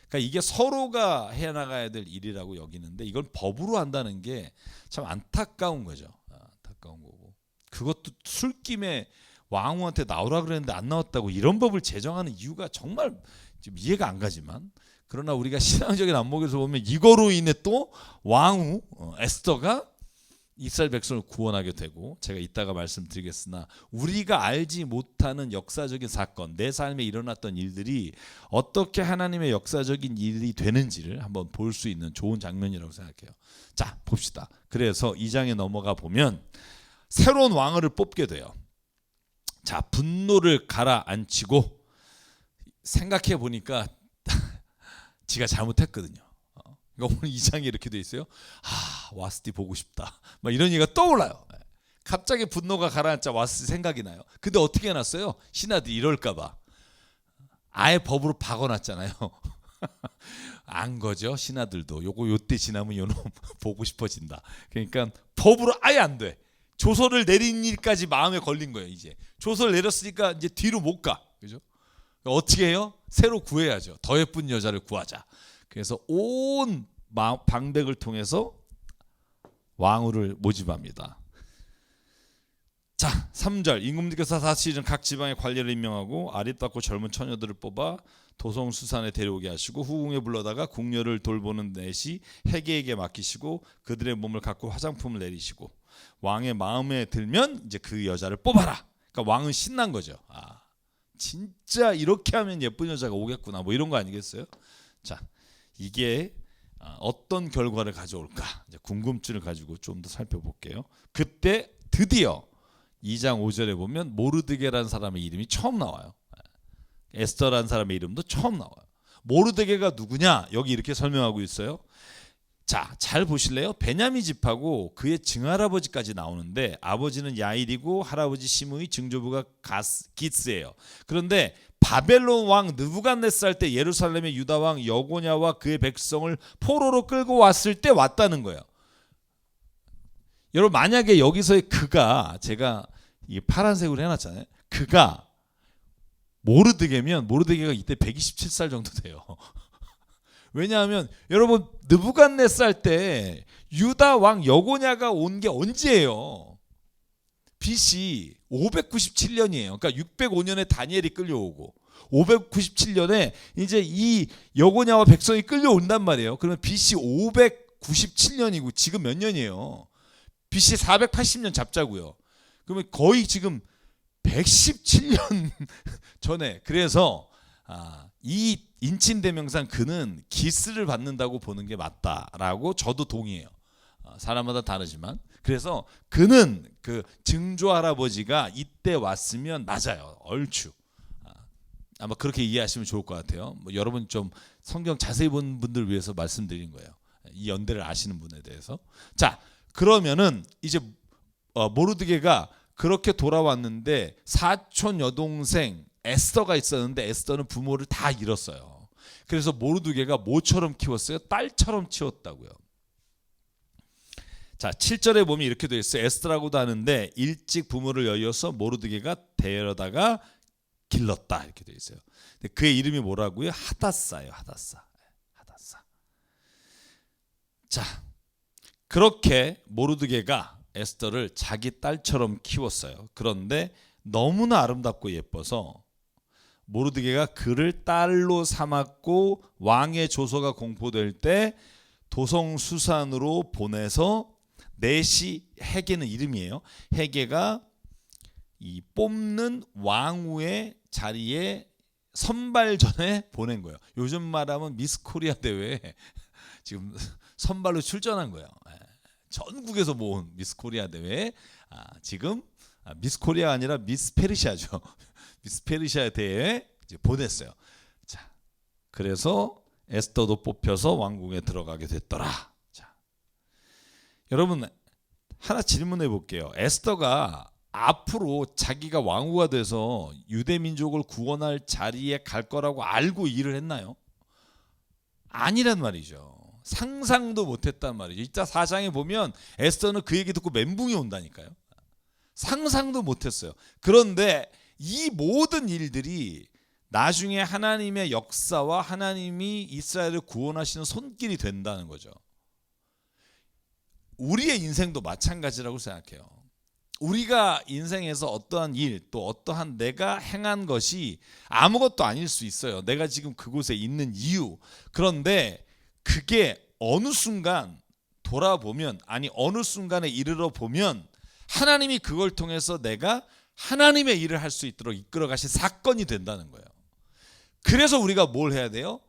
그러니까 이게 서로가 해나가야 될 일이라고 여기는데 이걸 법으로 한다는 게 참 안타까운 거죠. 안타까운 거고. 그것도 술김에 왕후한테 나오라 그랬는데 안 나왔다고 이런 법을 제정하는 이유가 정말 좀 이해가 안 가지만 그러나 우리가 신앙적인 안목에서 보면 이거로 인해 또 왕후 에스더가 이스라엘 백성을 구원하게 되고 제가 이따가 말씀드리겠으나 우리가 알지 못하는 역사적인 사건 내 삶에 일어났던 일들이 어떻게 하나님의 역사적인 일이 되는지를 한번 볼 수 있는 좋은 장면이라고 생각해요. 자 봅시다. 그래서 2장에 넘어가 보면 새로운 왕을 뽑게 돼요. 자, 분노를 가라앉히고 생각해 보니까 지가 잘못했거든요. 그러니까 오늘 2장에 이렇게 돼 있어요. 와스티 보고 싶다. 막 이런 얘기가 떠올라요. 갑자기 분노가 가라앉자 와스티 생각이 나요. 근데 어떻게 해놨어요? 신하들이 이럴까봐 아예 법으로 박아놨잖아요. 안 거죠. 신하들도 요때 지나면 요놈 보고 싶어진다. 그러니까 법으로 아예 안 돼. 조서를 내린 일까지 마음에 걸린 거예요. 이제 조서를 내렸으니까 이제 뒤로 못 가. 그죠? 어떻게 해요? 새로 구해야죠. 더 예쁜 여자를 구하자. 그래서 온 방백을 통해서 왕후를 모집합니다. 자, 3절 임금님께서 다시 각 지방의 관리를 임명하고 아리따고 젊은 처녀들을 뽑아 도성수산에 데려오게 하시고 후궁에 불러다가 궁녀를 돌보는 넷이 해계에게 맡기시고 그들의 몸을 갖고 화장품을 내리시고 왕의 마음에 들면 이제 그 여자를 뽑아라. 그러니까 왕은 신난 거죠. 진짜 이렇게 하면 예쁜 여자가 오겠구나. 뭐 이런 거 아니겠어요? 자, 이게 어떤 결과를 가져올까? 이제 궁금증을 가지고 좀 더 살펴볼게요. 그때 드디어 2장 5절에 보면 모르드게라는 사람의 이름이 처음 나와요. 에스더라는 사람의 이름도 처음 나와요. 모르드게가 누구냐? 여기 이렇게 설명하고 있어요. 자, 잘 보실래요? 베냐민 집하고 그의 증할아버지까지 나오는데 아버지는 야일이고 할아버지 시므이 증조부가 기스예요. 그런데 바벨론 왕 느부갓네살 때 예루살렘의 유다 왕 여고냐와 그의 백성을 포로로 끌고 왔을 때 왔다는 거예요. 여러분, 만약에 여기서의 그가, 제가 이 파란색으로 해놨잖아요. 그가 모르드게면 모르드게가 이때 127살 정도 돼요. 왜냐하면 여러분, 느부갓네살 때 유다 왕 여고냐가 온 게 언제예요? BC 597년이에요. 그러니까 605년에 다니엘이 끌려오고 597년에 이제 이 여고냐와 백성이 끌려온단 말이에요. 그러면 BC 597년이고 지금 몇 년이에요? BC 480년 잡자고요. 그러면 거의 지금 117년 전에. 그래서 이 인친대명상 그는 기스를 받는다고 보는 게 맞다라고 저도 동의해요. 사람마다 다르지만. 그래서 그는 그 증조 할아버지가 이때 왔으면 맞아요. 얼추. 아마 그렇게 이해하시면 좋을 것 같아요. 뭐 여러분 좀 성경 자세히 본 분들 위해서 말씀드린 거예요. 이 연대를 아시는 분에 대해서. 자, 그러면은 이제 모르드게가 그렇게 돌아왔는데 사촌 여동생 에스더가 있었는데 에스더는 부모를 다 잃었어요. 그래서 모르드게가 뭐처럼 키웠어요? 딸처럼 키웠다고요. 자, 7절에 보면 이렇게 되어 있어요. 에스더라고도 하는데 일찍 부모를 여의어서 모르드게가 데려다가 길렀다 이렇게 되어 있어요. 근데 그의 이름이 뭐라고요? 하다사예요. 하다사. 자, 그렇게 모르드게가 에스더를 자기 딸처럼 키웠어요. 그런데 너무나 아름답고 예뻐서 모르드게가 그를 딸로 삼았고 왕의 조서가 공포될 때 도성수산으로 보내서 넷이, 해계는 이름이에요. 해계가 이 뽑는 왕후의 자리에 선발전에 보낸 거예요. 요즘 말하면 미스 코리아 대회에 지금 선발로 출전한 거예요. 전국에서 모은 미스 코리아 대회에 지금 미스 코리아가 아니라 미스 페르시아죠. 미스 페르시아 대회에 이제 보냈어요. 자, 그래서 에스더도 뽑혀서 왕궁에 들어가게 됐더라. 자, 여러분 하나 질문해 볼게요. 에스더가 앞으로 자기가 왕후가 돼서 유대 민족을 구원할 자리에 갈 거라고 알고 일을 했나요? 아니란 말이죠. 상상도 못했단 말이죠. 이따 4장에 보면 에스더는 그 얘기 듣고 멘붕이 온다니까요. 상상도 못했어요. 그런데 이 모든 일들이 나중에 하나님의 역사와 하나님이 이스라엘을 구원하시는 손길이 된다는 거죠. 우리의 인생도 마찬가지라고 생각해요. 우리가 인생에서 어떠한 일, 또 어떠한 내가 행한 것이 아무것도 아닐 수 있어요. 내가 지금 그곳에 있는 이유. 그런데 그게 어느 순간 돌아보면, 아니 어느 순간에 이르러 보면 하나님이 그걸 통해서 내가 하나님의 일을 할 수 있도록 이끌어 가신 사건이 된다는 거예요. 그래서 우리가 뭘 해야 돼요?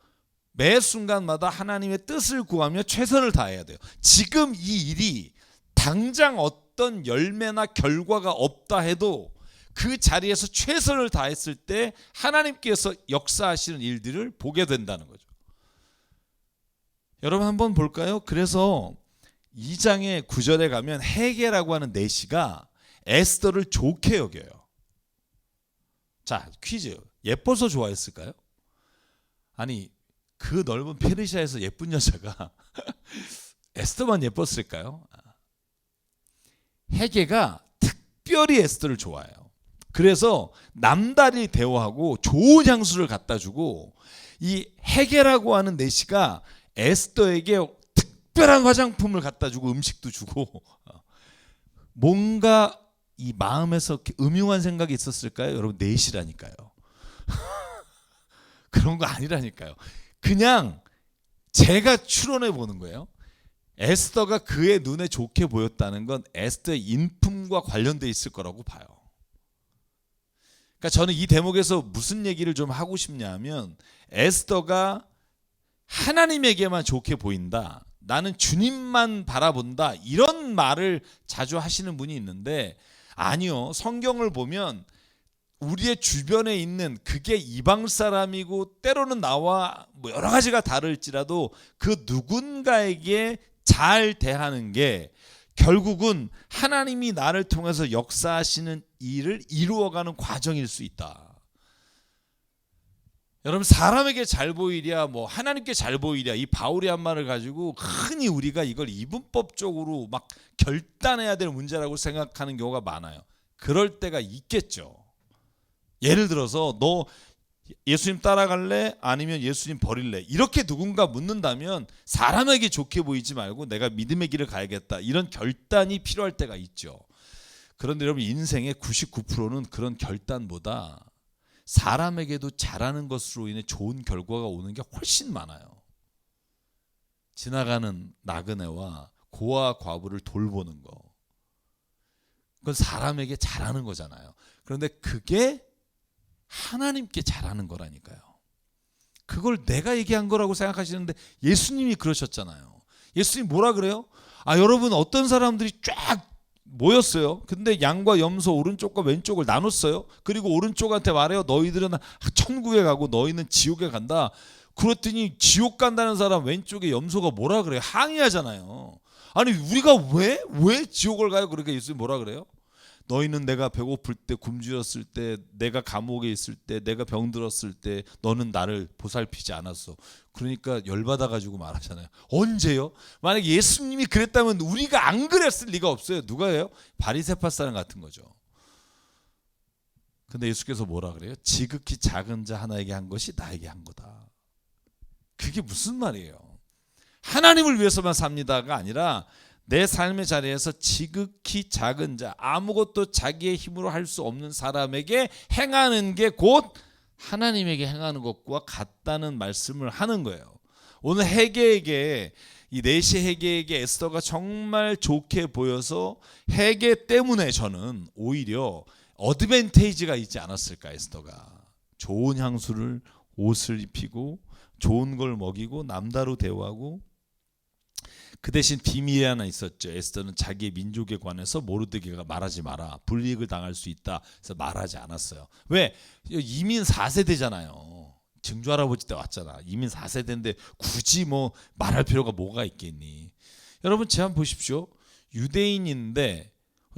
매 순간마다 하나님의 뜻을 구하며 최선을 다해야 돼요. 지금 이 일이 당장 어떤 열매나 결과가 없다 해도 그 자리에서 최선을 다했을 때 하나님께서 역사하시는 일들을 보게 된다는 거죠. 여러분 한번 볼까요? 그래서 2장의 9절에 가면 헤게라고 하는 내시가 에스더를 좋게 여겨요. 자, 퀴즈. 예뻐서 좋아했을까요? 아니, 그 넓은 페르시아에서 예쁜 여자가 에스더만 예뻤을까요? 헤게가 특별히 에스더를 좋아해요. 그래서 남다리 대우하고 좋은 향수를 갖다 주고, 이 헤게라고 하는 내시가 에스더에게 특별한 화장품을 갖다 주고 음식도 주고, 뭔가 이 마음에서 음흉한 생각이 있었을까요? 여러분, 내시라니까요. 그런 거 아니라니까요. 그냥 제가 추론해 보는 거예요. 에스더가 그의 눈에 좋게 보였다는 건 에스더의 인품과 관련돼 있을 거라고 봐요. 그러니까 저는 이 대목에서 무슨 얘기를 좀 하고 싶냐면, 에스더가 하나님에게만 좋게 보인다, 나는 주님만 바라본다, 이런 말을 자주 하시는 분이 있는데, 아니요, 성경을 보면 우리의 주변에 있는, 그게 이방 사람이고 때로는 나와 뭐 여러 가지가 다를지라도 그 누군가에게 잘 대하는 게 결국은 하나님이 나를 통해서 역사하시는 일을 이루어가는 과정일 수 있다. 여러분, 사람에게 잘 보이랴, 뭐 하나님께 잘 보이랴, 이 바울의 한 말을 가지고 흔히 우리가 이걸 이분법적으로 막 결단해야 될 문제라고 생각하는 경우가 많아요. 그럴 때가 있겠죠. 예를 들어서 너 예수님 따라갈래? 아니면 예수님 버릴래? 이렇게 누군가 묻는다면 사람에게 좋게 보이지 말고 내가 믿음의 길을 가야겠다, 이런 결단이 필요할 때가 있죠. 그런데 여러분, 인생의 99%는 그런 결단보다 사람에게도 잘하는 것으로 인해 좋은 결과가 오는 게 훨씬 많아요. 지나가는 나그네와 고아 과부를 돌보는 거, 그건 사람에게 잘하는 거잖아요. 그런데 그게 하나님께 잘하는 거라니까요. 그걸 내가 얘기한 거라고 생각하시는데 예수님이 그러셨잖아요. 예수님 뭐라 그래요? 여러분, 어떤 사람들이 쫙 모였어요. 근데 양과 염소 오른쪽과 왼쪽을 나눴어요. 그리고 오른쪽한테 말해요. 너희들은 천국에 가고 너희는 지옥에 간다. 그랬더니 지옥 간다는 사람 왼쪽에 염소가 뭐라 그래요? 항의하잖아요. 아니, 우리가 왜 지옥을 가요? 그러니까 예수님 뭐라 그래요? 너희는 내가 배고플 때, 굶주렸을 때, 내가 감옥에 있을 때, 내가 병들었을 때 너는 나를 보살피지 않았어. 그러니까 열받아가지고 말하잖아요. 언제요? 만약에 예수님이 그랬다면 우리가 안 그랬을 리가 없어요. 누가 해요? 바리새파 사람 같은 거죠. 근데 예수께서 뭐라 그래요? 지극히 작은 자 하나에게 한 것이 나에게 한 거다. 그게 무슨 말이에요? 하나님을 위해서만 삽니다가 아니라 내 삶의 자리에서 지극히 작은 자, 아무것도 자기의 힘으로 할 수 없는 사람에게 행하는 게 곧 하나님에게 행하는 것과 같다는 말씀을 하는 거예요. 오늘 헤게에게, 이 내시 헤게에게 에스더가 정말 좋게 보여서 헤게 때문에 저는 오히려 어드밴테이지가 있지 않았을까. 에스더가 좋은 향수를, 옷을 입히고 좋은 걸 먹이고 남다로 대우하고, 그 대신 비밀이 하나 있었죠. 에스더는 자기의 민족에 관해서 모르드게가 말하지 마라, 불이익을 당할 수 있다, 그래서 말하지 않았어요. 왜? 이민 4세대잖아요. 증조 할아버지 때 왔잖아. 이민 4세대인데 굳이 뭐 말할 필요가 뭐가 있겠니? 여러분, 제한 보십시오. 유대인인데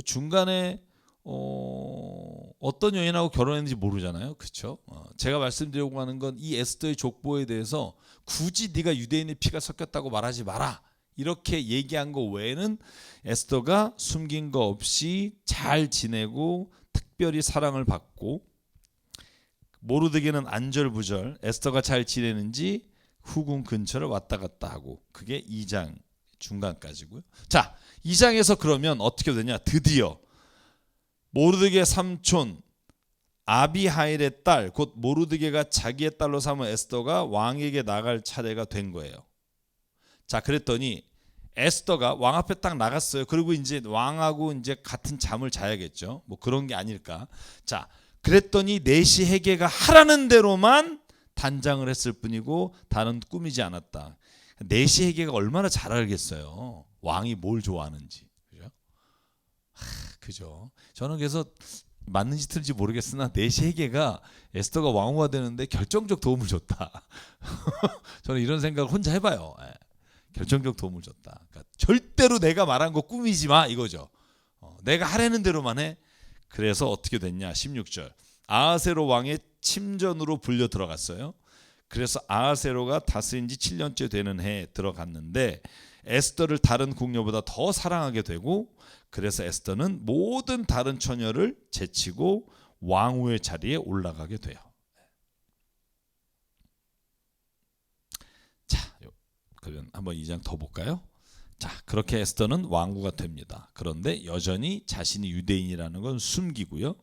중간에 어떤 여인하고 결혼했는지 모르잖아요. 그렇죠? 제가 말씀드리려고 하는 건 이 에스더의 족보에 대해서 굳이 네가 유대인의 피가 섞였다고 말하지 마라, 이렇게 얘기한 거 외에는 에스더가 숨긴 거 없이 잘 지내고 특별히 사랑을 받고, 모르드게는 안절부절 에스더가 잘 지내는지 후궁 근처를 왔다 갔다 하고, 그게 2장 중간까지고요. 자, 2장에서 그러면 어떻게 되냐? 드디어 모르드게 삼촌 아비하일의 딸, 곧 모르드게가 자기의 딸로 삼은 에스더가 왕에게 나갈 차례가 된 거예요. 자, 그랬더니 에스더가 왕 앞에 딱 나갔어요. 그리고 이제 왕하고 이제 같은 잠을 자야겠죠. 뭐 그런 게 아닐까. 자, 그랬더니 내시 헤게가 하라는 대로만 단장을 했을 뿐이고 다른 꾸미지 않았다. 내시 헤게가 얼마나 잘 알겠어요. 왕이 뭘 좋아하는지. 그죠? 그죠? 저는 그래서 맞는지 틀린지 모르겠으나 내 세계가 에스더가 왕후가 되는데 결정적 도움을 줬다. 저는 이런 생각을 혼자 해봐요. 결정적 도움을 줬다. 그러니까 절대로 내가 말한 거 꾸미지 마 이거죠. 내가 하라는 대로만 해. 그래서 어떻게 됐냐? 16절. 아하세로 왕의 침전으로 불려 들어갔어요. 그래서 아하세로가 다스린 지 7년째 되는 해에 들어갔는데 에스더를 다른 궁녀보다 더 사랑하게 되고, 그래서 에스더는 모든 다른 처녀를 제치고 왕후의 자리에 올라가게 돼요. 자, 그러면 한번 2장 더 볼까요? 자, 그렇게 에스더는 왕후가 됩니다. 그런데 여전히 자신이 유대인이라는 건 숨기고요.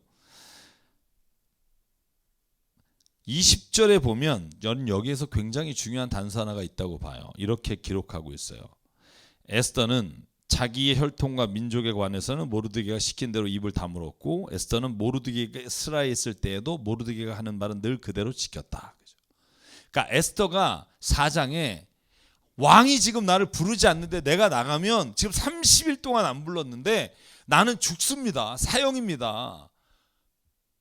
20절에 보면 여기에서 굉장히 중요한 단서 하나가 있다고 봐요. 이렇게 기록하고 있어요. 에스더는 자기의 혈통과 민족에 관해서는 모르드게가 시킨 대로 입을 다물었고, 에스더는 모르드게가 스라에 있을 때에도 모르드게가 하는 말은 늘 그대로 지켰다. 그러니까 에스더가 4장에 왕이 지금 나를 부르지 않는데 내가 나가면 지금 30일 동안 안 불렀는데 나는 죽습니다. 사형입니다.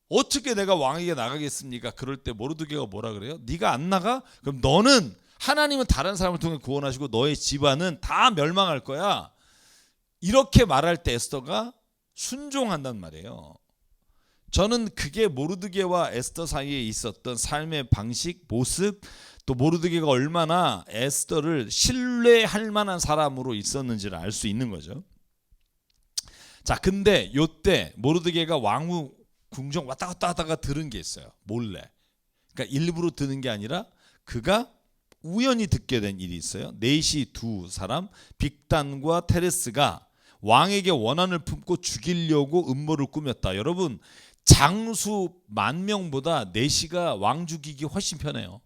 어떻게 내가 왕에게 나가겠습니까? 그럴 때 모르드게가 뭐라 그래요? 네가 안 나가? 그럼 너는, 하나님은 다른 사람을 통해 구원하시고 너의 집안은 다 멸망할 거야. 이렇게 말할 때 에스더가 순종한단 말이에요. 저는 그게 모르드게와 에스더 사이에 있었던 삶의 방식, 모습, 또 모르드게가 얼마나 에스더를 신뢰할 만한 사람으로 있었는지를 알 수 있는 거죠. 자, 근데 요때 모르드게가 왕후 궁정 왔다 갔다 하다가 들은 게 있어요. 몰래. 그러니까 일부러 듣는 게 아니라 그가 우연히 듣게 된 일이 있어요. 넷이 두 사람, 빅단과 테레스가 왕에게 원한을 품고 죽이려고 음모를 꾸몄다. 여러분, 장수 10,000명보다 넷이가 왕 죽이기 훨씬 편해요.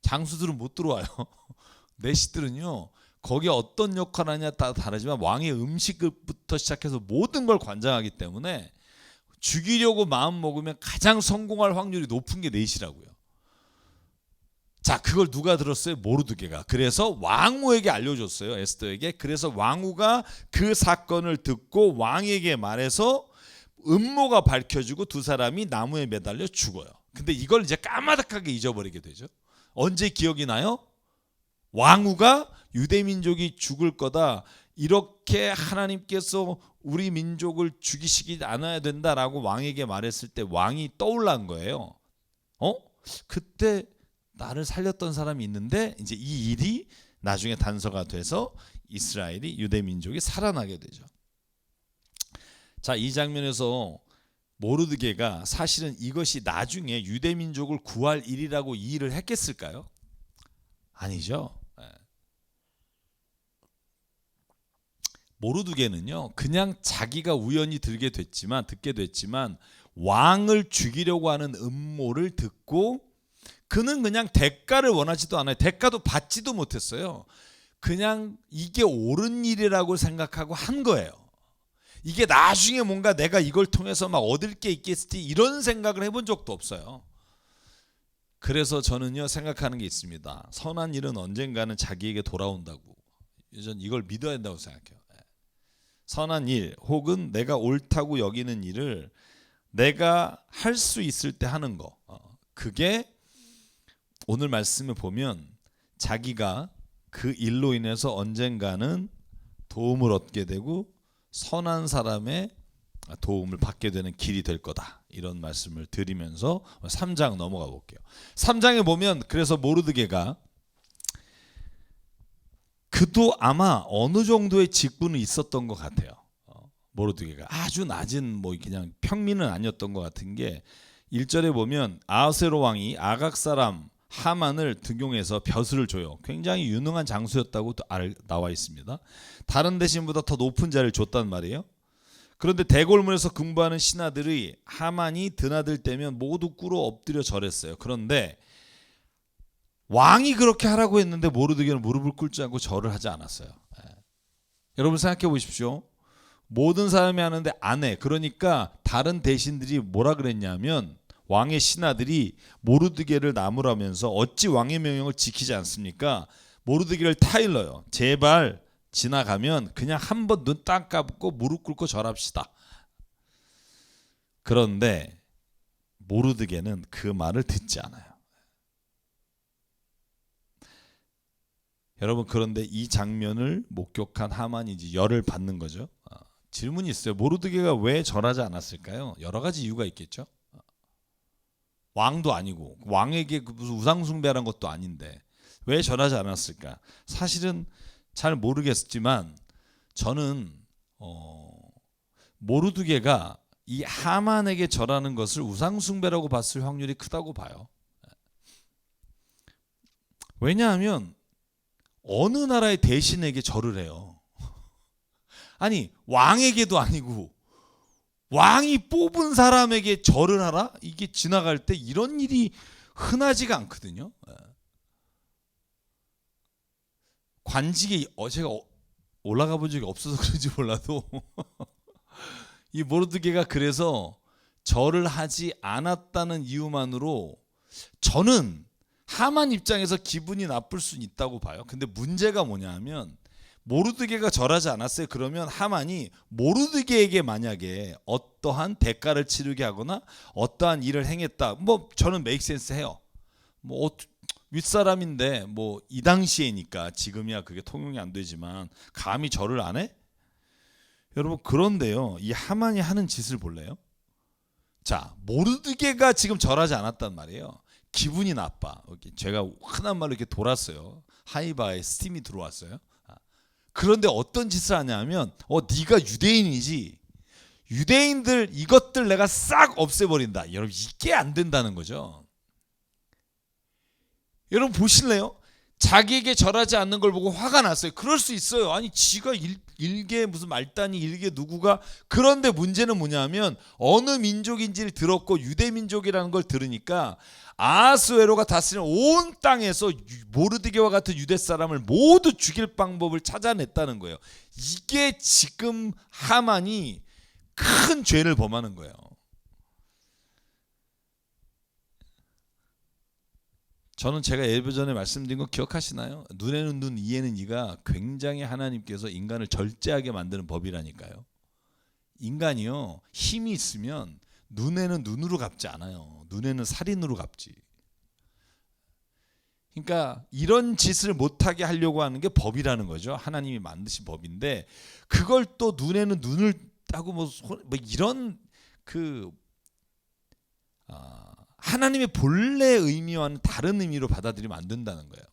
장수들은 못 들어와요. 넷이들은요, 거기에 어떤 역할을 하냐에 따라 다르지만 왕의 음식부터 시작해서 모든 걸 관장하기 때문에 죽이려고 마음 먹으면 가장 성공할 확률이 높은 게 넷이라고요. 자, 그걸 누가 들었어요? 모르드게가. 그래서 왕후에게 알려줬어요. 에스더에게. 그래서 왕후가 그 사건을 듣고 왕에게 말해서 음모가 밝혀지고 두 사람이 나무에 매달려 죽어요. 근데 이걸 이제 까마득하게 잊어버리게 되죠. 언제 기억이 나요? 왕후가 유대민족이 죽을 거다, 이렇게 하나님께서 우리 민족을 죽이시지 않아야 된다라고 왕에게 말했을 때 왕이 떠올란 거예요. 그때 나를 살렸던 사람이 있는데, 이제 이 일이 나중에 단서가 돼서 이스라엘이, 유대민족이 살아나게 되죠. 자, 이 장면에서 모르드게가 사실은 이것이 나중에 유대민족을 구할 일이라고 이해를 했겠을까요? 아니죠. 모르드게는요, 그냥 자기가 우연히 듣게 됐지만 왕을 죽이려고 하는 음모를 듣고, 그는 그냥 대가를 원하지도 않아요. 대가도 받지도 못했어요. 그냥 이게 옳은 일이라고 생각하고 한 거예요. 이게 나중에 뭔가 내가 이걸 통해서 막 얻을 게 있겠지, 이런 생각을 해본 적도 없어요. 그래서 저는요, 생각하는 게 있습니다. 선한 일은 언젠가는 자기에게 돌아온다고. 저는 이걸 믿어야 된다고 생각해요. 선한 일 혹은 내가 옳다고 여기는 일을 내가 할 수 있을 때 하는 거, 그게 오늘 말씀을 보면 자기가 그 일로 인해서 언젠가는 도움을 얻게 되고 선한 사람의 도움을 받게 되는 길이 될 거다, 이런 말씀을 드리면서 3장 넘어가 볼게요. 3장에 보면 그래서 모르드게가, 그도 아마 어느 정도의 직분은 있었던 것 같아요. 모르드게가 아주 낮은 뭐 그냥 평민은 아니었던 것 같은 게, 1절에 보면 아하스웨로 왕이 아각 사람 하만을 등용해서 벼슬을 줘요. 굉장히 유능한 장수였다고 나와 있습니다. 다른 대신보다 더 높은 자리를 줬단 말이에요. 그런데 대궐문에서 근무하는 신하들이 하만이 드나들 때면 모두 꿇어 엎드려 절했어요. 그런데 왕이 그렇게 하라고 했는데 모르드게는 무릎을 꿇지 않고 절을 하지 않았어요. 여러분 생각해 보십시오. 모든 사람이 하는데 안 해. 그러니까 다른 대신들이 뭐라 그랬냐면, 왕의 신하들이 모르드게를 나무라면서 어찌 왕의 명령을 지키지 않습니까? 모르드게를 타일러요. 제발 지나가면 그냥 한번 눈 딱 감고 무릎 꿇고 절합시다. 그런데 모르드게는 그 말을 듣지 않아요. 여러분, 그런데 이 장면을 목격한 하만이 이제 열을 받는 거죠. 질문이 있어요. 모르드게가 왜 절하지 않았을까요? 여러 가지 이유가 있겠죠. 왕도 아니고 왕에게 무슨 우상숭배라는 것도 아닌데 왜 절하지 않았을까? 사실은 잘 모르겠지만 저는 모르드게가 이 하만에게 절하는 것을 우상숭배라고 봤을 확률이 크다고 봐요. 왜냐하면 어느 나라의 대신에게 절을 해요. 아니, 왕에게도 아니고 왕이 뽑은 사람에게 절을 하라? 이게 지나갈 때 이런 일이 흔하지가 않거든요. 관직에 제가 올라가 본 적이 없어서 그런지 몰라도 이 모르드게가 그래서 절을 하지 않았다는 이유만으로 저는 하만 입장에서 기분이 나쁠 수 있다고 봐요. 근데 문제가 뭐냐 하면 모르드게가 절하지 않았어요. 그러면 하만이 모르드게에게 만약에 어떠한 대가를 치르게 하거나 어떠한 일을 행했다. 뭐 저는 메이크 센스 해요. 뭐 윗사람인데 뭐 이 당시에니까 지금이야 그게 통용이 안 되지만 감히 절을 안 해? 여러분, 그런데요. 이 하만이 하는 짓을 볼래요? 자, 모르드게가 지금 절하지 않았단 말이에요. 기분이 나빠. 제가 흔한 말로 이렇게 돌았어요. 하이바에 스팀이 들어왔어요. 그런데 어떤 짓을 하냐면 네가 유대인이지. 유대인들 이것들 내가 싹 없애버린다. 여러분, 이게 안 된다는 거죠. 여러분 보실래요? 자기에게 절하지 않는 걸 보고 화가 났어요. 그럴 수 있어요. 아니 지가 일개 무슨 말단이 일개 누구가. 그런데 문제는 뭐냐면 어느 민족인지를 들었고 유대민족이라는 걸 들으니까 아하스웨로가 다스리는 온 땅에서 모르드게와 같은 유대 사람을 모두 죽일 방법을 찾아냈다는 거예요. 이게 지금 하만이 큰 죄를 범하는 거예요. 저는 제가 예전에 말씀드린 거 기억하시나요? 눈에는 눈, 이에는 이가 굉장히 하나님께서 인간을 절제하게 만드는 법이라니까요. 인간이요, 힘이 있으면 눈에는 눈으로 갚지 않아요. 눈에는 살인으로 갚지. 그러니까 이런 짓을 못하게 하려고 하는 게 법이라는 거죠. 하나님이 만드신 법인데 그걸 또 눈에는 눈을 하고 뭐 이런 하나님의 본래 의미와는 다른 의미로 받아들이면 안 된다는 거예요.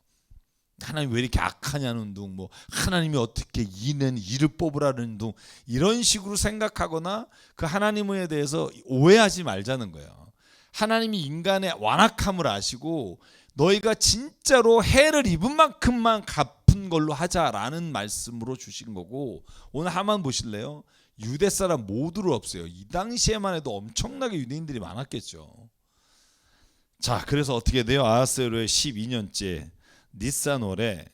하나님 왜 이렇게 악하냐는 둥, 뭐 하나님이 어떻게 이는 이를 뽑으라는 둥, 이런 식으로 생각하거나 그 하나님에 대해서 오해하지 말자는 거예요. 하나님이 인간의 완악함을 아시고 너희가 진짜로 해를 입은 만큼만 갚은 걸로 하자라는 말씀으로 주신 거고, 오늘 하만 보실래요? 유대 사람 모두를 없어요. 이 당시에만 해도 엄청나게 유대인들이 많았겠죠. 자, 그래서 어떻게 돼요? 아하스웨로의 12년째 니산월에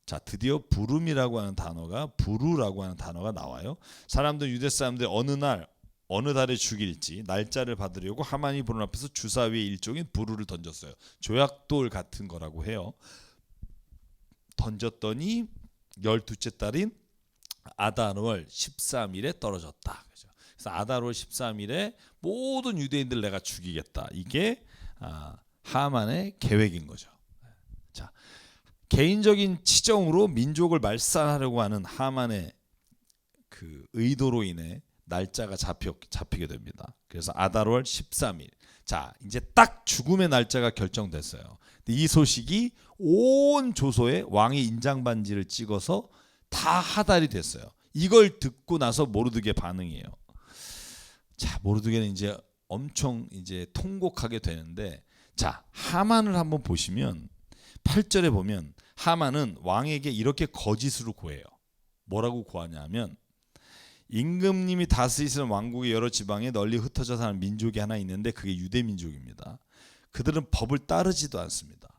자, 드디어 부름이라고 하는 단어가, 부루라고 하는 단어가 나와요. 사람들, 유대 사람들 어느 날 어느 달에 죽일지 날짜를 받으려고 하만이 보는 앞에서 주사 위에 일종인 부루를 던졌어요. 조약돌 같은 거라고 해요. 던졌더니 12째 달인 아달월 13일에 떨어졌다. 그래서 아달월 13일에 모든 유대인들 내가 죽이겠다. 이게 하만의 계획인 거죠. 자, 개인적인 치정으로 민족을 말살하려고 하는 하만의 그 의도로 인해 날짜가 잡히게 됩니다. 그래서 아달월 13일. 자, 이제 딱 죽음의 날짜가 결정됐어요. 이 소식이 온 조소에 왕의 인장 반지를 찍어서 다 하달이 됐어요. 이걸 듣고 나서 모르드게 반응이에요. 자, 모르드게는 이제 엄청 이제 통곡하게 되는데, 자, 하만을 한번 보시면 8절에 보면 하만은 왕에게 이렇게 거짓으로 고해요. 뭐라고 고하냐면, 임금님이 다스리시는 왕국의 여러 지방에 널리 흩어져 사는 민족이 하나 있는데 그게 유대 민족입니다. 그들은 법을 따르지도 않습니다.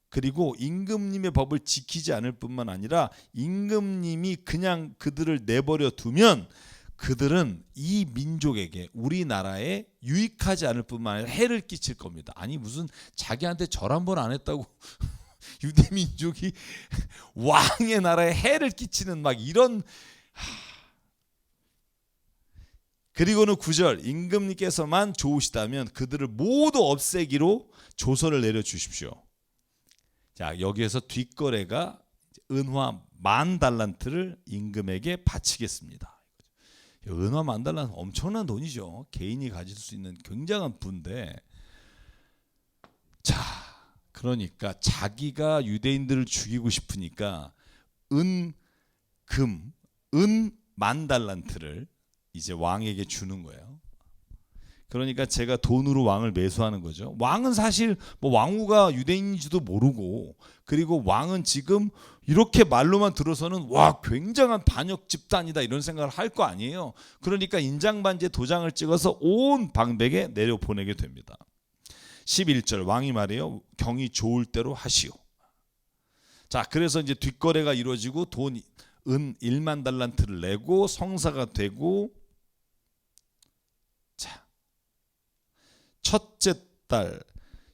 그리고 임금님의 법을 지키지 않을 뿐만 아니라 임금님이 그냥 그들을 내버려 두면 그들은 이 민족에게, 우리나라에 유익하지 않을 뿐만 아니라 해를 끼칠 겁니다. 아니 무슨 자기한테 절 한 번 안 했다고 유대 민족이 왕의 나라에 해를 끼치는 막 이런, 그리고는 9절 임금님께서만 좋으시다면 그들을 모두 없애기로 조서를 내려주십시오. 자, 여기에서 뒷거래가 은화 10,000달란트를 임금에게 바치겠습니다. 은화 10,000달란트 엄청난 돈이죠. 개인이 가질 수 있는 굉장한 부인데, 자, 그러니까 자기가 유대인들을 죽이고 싶으니까 은 10,000달란트를 이제 왕에게 주는 거예요. 그러니까 제가 돈으로 왕을 매수하는 거죠. 왕은 사실 뭐 왕후가 유대인인지도 모르고, 그리고 왕은 지금 이렇게 말로만 들어서는 와 굉장한 반역 집단이다 이런 생각을 할 거 아니에요. 그러니까 인장반지에 도장을 찍어서 온 방백에 내려 보내게 됩니다. 11절 왕이 말해요. 경이 좋을 대로 하시오. 자, 그래서 이제 뒷거래가 이루어지고 돈 은 10,000달란트를 내고 성사가 되고, 자, 첫째 달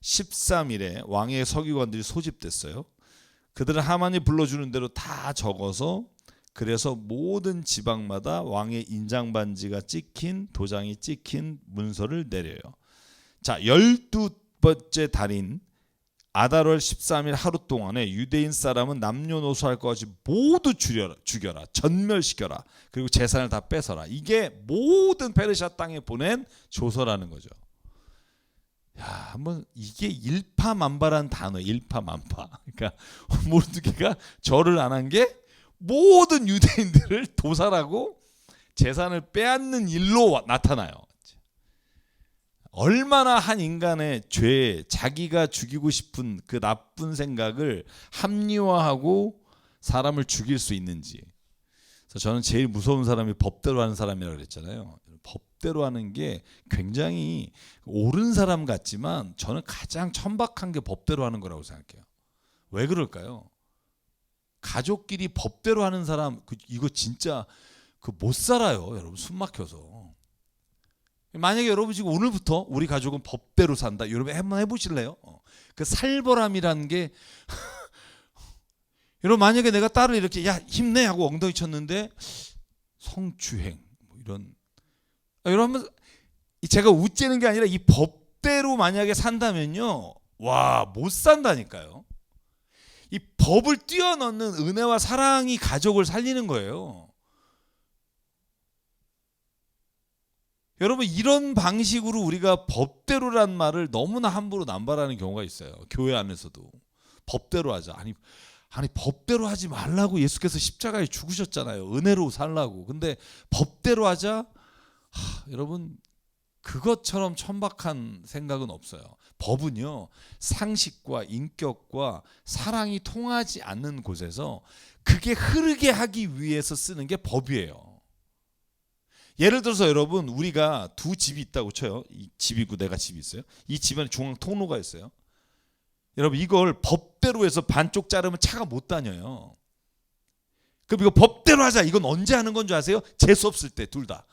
13일에 왕의 서기관들이 소집됐어요. 그들은 하만이 불러주는 대로 다 적어서, 그래서 모든 지방마다 왕의 인장반지가 찍힌 도장이 찍힌 문서를 내려요. 자, 12번째 달인 아달월 13일 하루 동안에 유대인 사람은 남녀노소 할 것 같이 모두 죽여라, 전멸시켜라, 그리고 재산을 다 뺏어라. 이게 모든 페르시아 땅에 보낸 조서라는 거죠. 야, 한번 이게 일파만파란 단어, 일파만파. 그러니까 모르드게가 절을 안 한 게 모든 유대인들을 도살하고 재산을 빼앗는 일로 나타나요. 얼마나 한 인간의 죄, 자기가 죽이고 싶은 그 나쁜 생각을 합리화하고 사람을 죽일 수 있는지. 그래서 저는 제일 무서운 사람이 법대로 하는 사람이라고 그랬잖아요. 법대로 하는 게 굉장히 옳은 사람 같지만 저는 가장 천박한 게 법대로 하는 거라고 생각해요. 왜 그럴까요? 가족끼리 법대로 하는 사람 이거 진짜 못 살아요, 여러분. 숨 막혀서. 만약에 여러분 지금 오늘부터 우리 가족은 법대로 산다, 여러분 한번 해보실래요? 그 살벌함이라는 게 여러분, 만약에 내가 딸을 이렇게 야 힘내 하고 엉덩이 쳤는데 성추행 뭐 이런, 여러분 제가 웃지는 게 아니라 이 법대로 만약에 산다면요, 와 못 산다니까요. 이 법을 뛰어넘는 은혜와 사랑이 가족을 살리는 거예요. 여러분, 이런 방식으로 우리가 법대로란 말을 너무나 함부로 남발하는 경우가 있어요. 교회 안에서도 법대로 하자. 아니 법대로 하지 말라고 예수께서 십자가에 죽으셨잖아요. 은혜로 살라고. 근데 법대로 하자. 여러분, 그것처럼 천박한 생각은 없어요. 법은요, 상식과 인격과 사랑이 통하지 않는 곳에서 그게 흐르게 하기 위해서 쓰는 게 법이에요. 예를 들어서 여러분, 우리가 두 집이 있다고 쳐요. 이 집이고 내가 집이 있어요. 이 집안에 중앙 통로가 있어요. 여러분, 이걸 법대로 해서 반쪽 자르면 차가 못 다녀요. 그럼 이거 법대로 하자. 이건 언제 하는 건 줄 아세요? 재수 없을 때, 둘 다.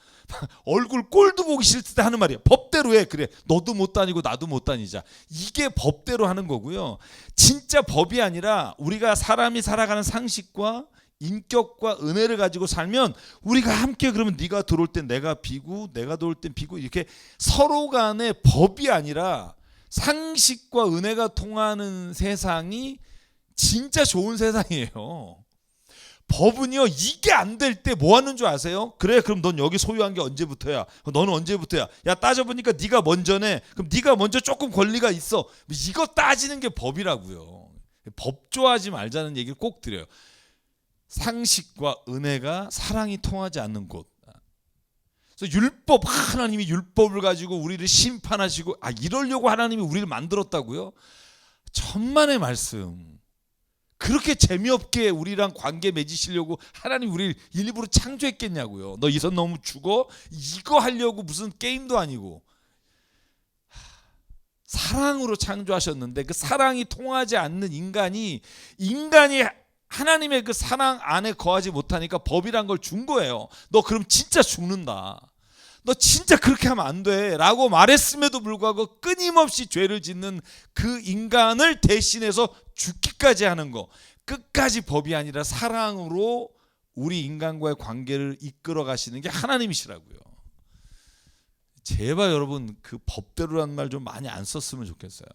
얼굴 꼴도 보기 싫을 때 하는 말이에요. 법대로 해. 그래, 너도 못 다니고 나도 못 다니자. 이게 법대로 하는 거고요. 진짜 법이 아니라 우리가 사람이 살아가는 상식과 인격과 은혜를 가지고 살면 우리가 함께, 그러면 네가 들어올 땐 내가 비고 내가 들어올 땐 비고, 이렇게 서로 간의 법이 아니라 상식과 은혜가 통하는 세상이 진짜 좋은 세상이에요. 법은요, 이게 안 될 때 뭐 하는 줄 아세요? 그래, 그럼 넌 여기 소유한 게 언제부터야? 너는 언제부터야? 야, 따져보니까 네가 먼저네. 그럼 네가 먼저 조금 권리가 있어. 이거 따지는 게 법이라고요. 법조하지 말자는 얘기를 꼭 드려요. 상식과 은혜가 사랑이 통하지 않는 곳. 그래서 율법, 하나님이 율법을 가지고 우리를 심판하시고, 이러려고 하나님이 우리를 만들었다고요? 천만의 말씀. 그렇게 재미없게 우리랑 관계 맺으시려고 하나님 우리를 일부러 창조했겠냐고요. 너 이 선 넘으면 죽어? 이거 하려고 무슨 게임도 아니고. 사랑으로 창조하셨는데 그 사랑이 통하지 않는 인간이 하나님의 그 사랑 안에 거하지 못하니까 법이란 걸 준 거예요. 너 그럼 진짜 죽는다. 너 진짜 그렇게 하면 안 돼 라고 말했음에도 불구하고 끊임없이 죄를 짓는 그 인간을 대신해서 죽기까지 하는 거, 끝까지 법이 아니라 사랑으로 우리 인간과의 관계를 이끌어 가시는 게 하나님이시라고요. 제발 여러분 그 법대로란 말 좀 많이 안 썼으면 좋겠어요.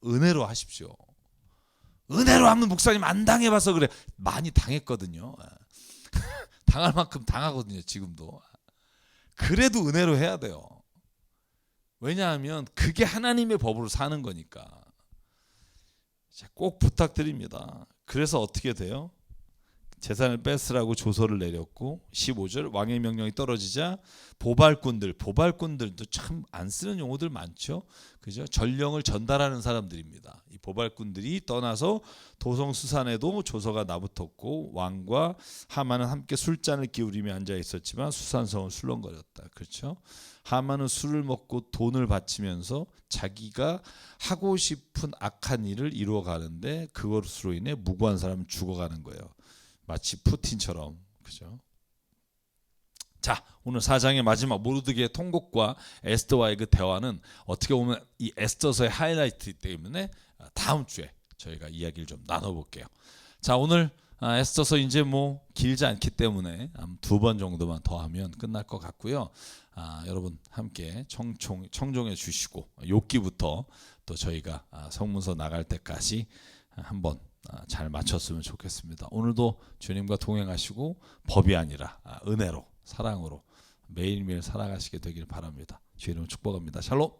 은혜로 하십시오. 은혜로 하면 목사님 안 당해봐서 그래. 많이 당했거든요. 당할 만큼 당하거든요. 지금도. 그래도 은혜로 해야 돼요. 왜냐하면 그게 하나님의 법으로 사는 거니까. 꼭 부탁드립니다. 그래서 어떻게 돼요? 재산을 뺏으라고 조서를 내렸고 15절 왕의 명령이 떨어지자 보발꾼들도 참 안 쓰는 용어들 많죠. 그죠? 전령을 전달하는 사람들입니다. 이 보발꾼들이 떠나서 도성 수산에도 조서가 나붙었고 왕과 하만은 함께 술잔을 기울이며 앉아 있었지만 수산성은 술렁거렸다. 그렇죠? 하만은 술을 먹고 돈을 바치면서 자기가 하고 싶은 악한 일을 이루어 가는데 그것으로 인해 무고한 사람은 죽어가는 거예요. 마치 푸틴처럼. 그죠? 자, 오늘 4장의 마지막 모르드게의 통곡과 에스더와의 그 대화는 어떻게 보면 이 에스더서의 하이라이트 때문에 다음 주에 저희가 이야기를 좀 나눠볼게요. 자, 오늘 에스더서 이제 뭐 길지 않기 때문에 2번 정도만 더 하면 끝날 것 같고요. 여러분 함께 청종해 주시고 욥기부터 또 저희가 성문서 나갈 때까지 한번 잘 마쳤으면 좋겠습니다. 오늘도 주님과 동행하시고 법이 아니라 은혜로 사랑으로 매일매일 살아가시게 되길 바랍니다. 주의 이름으로 축복합니다. 샬롬.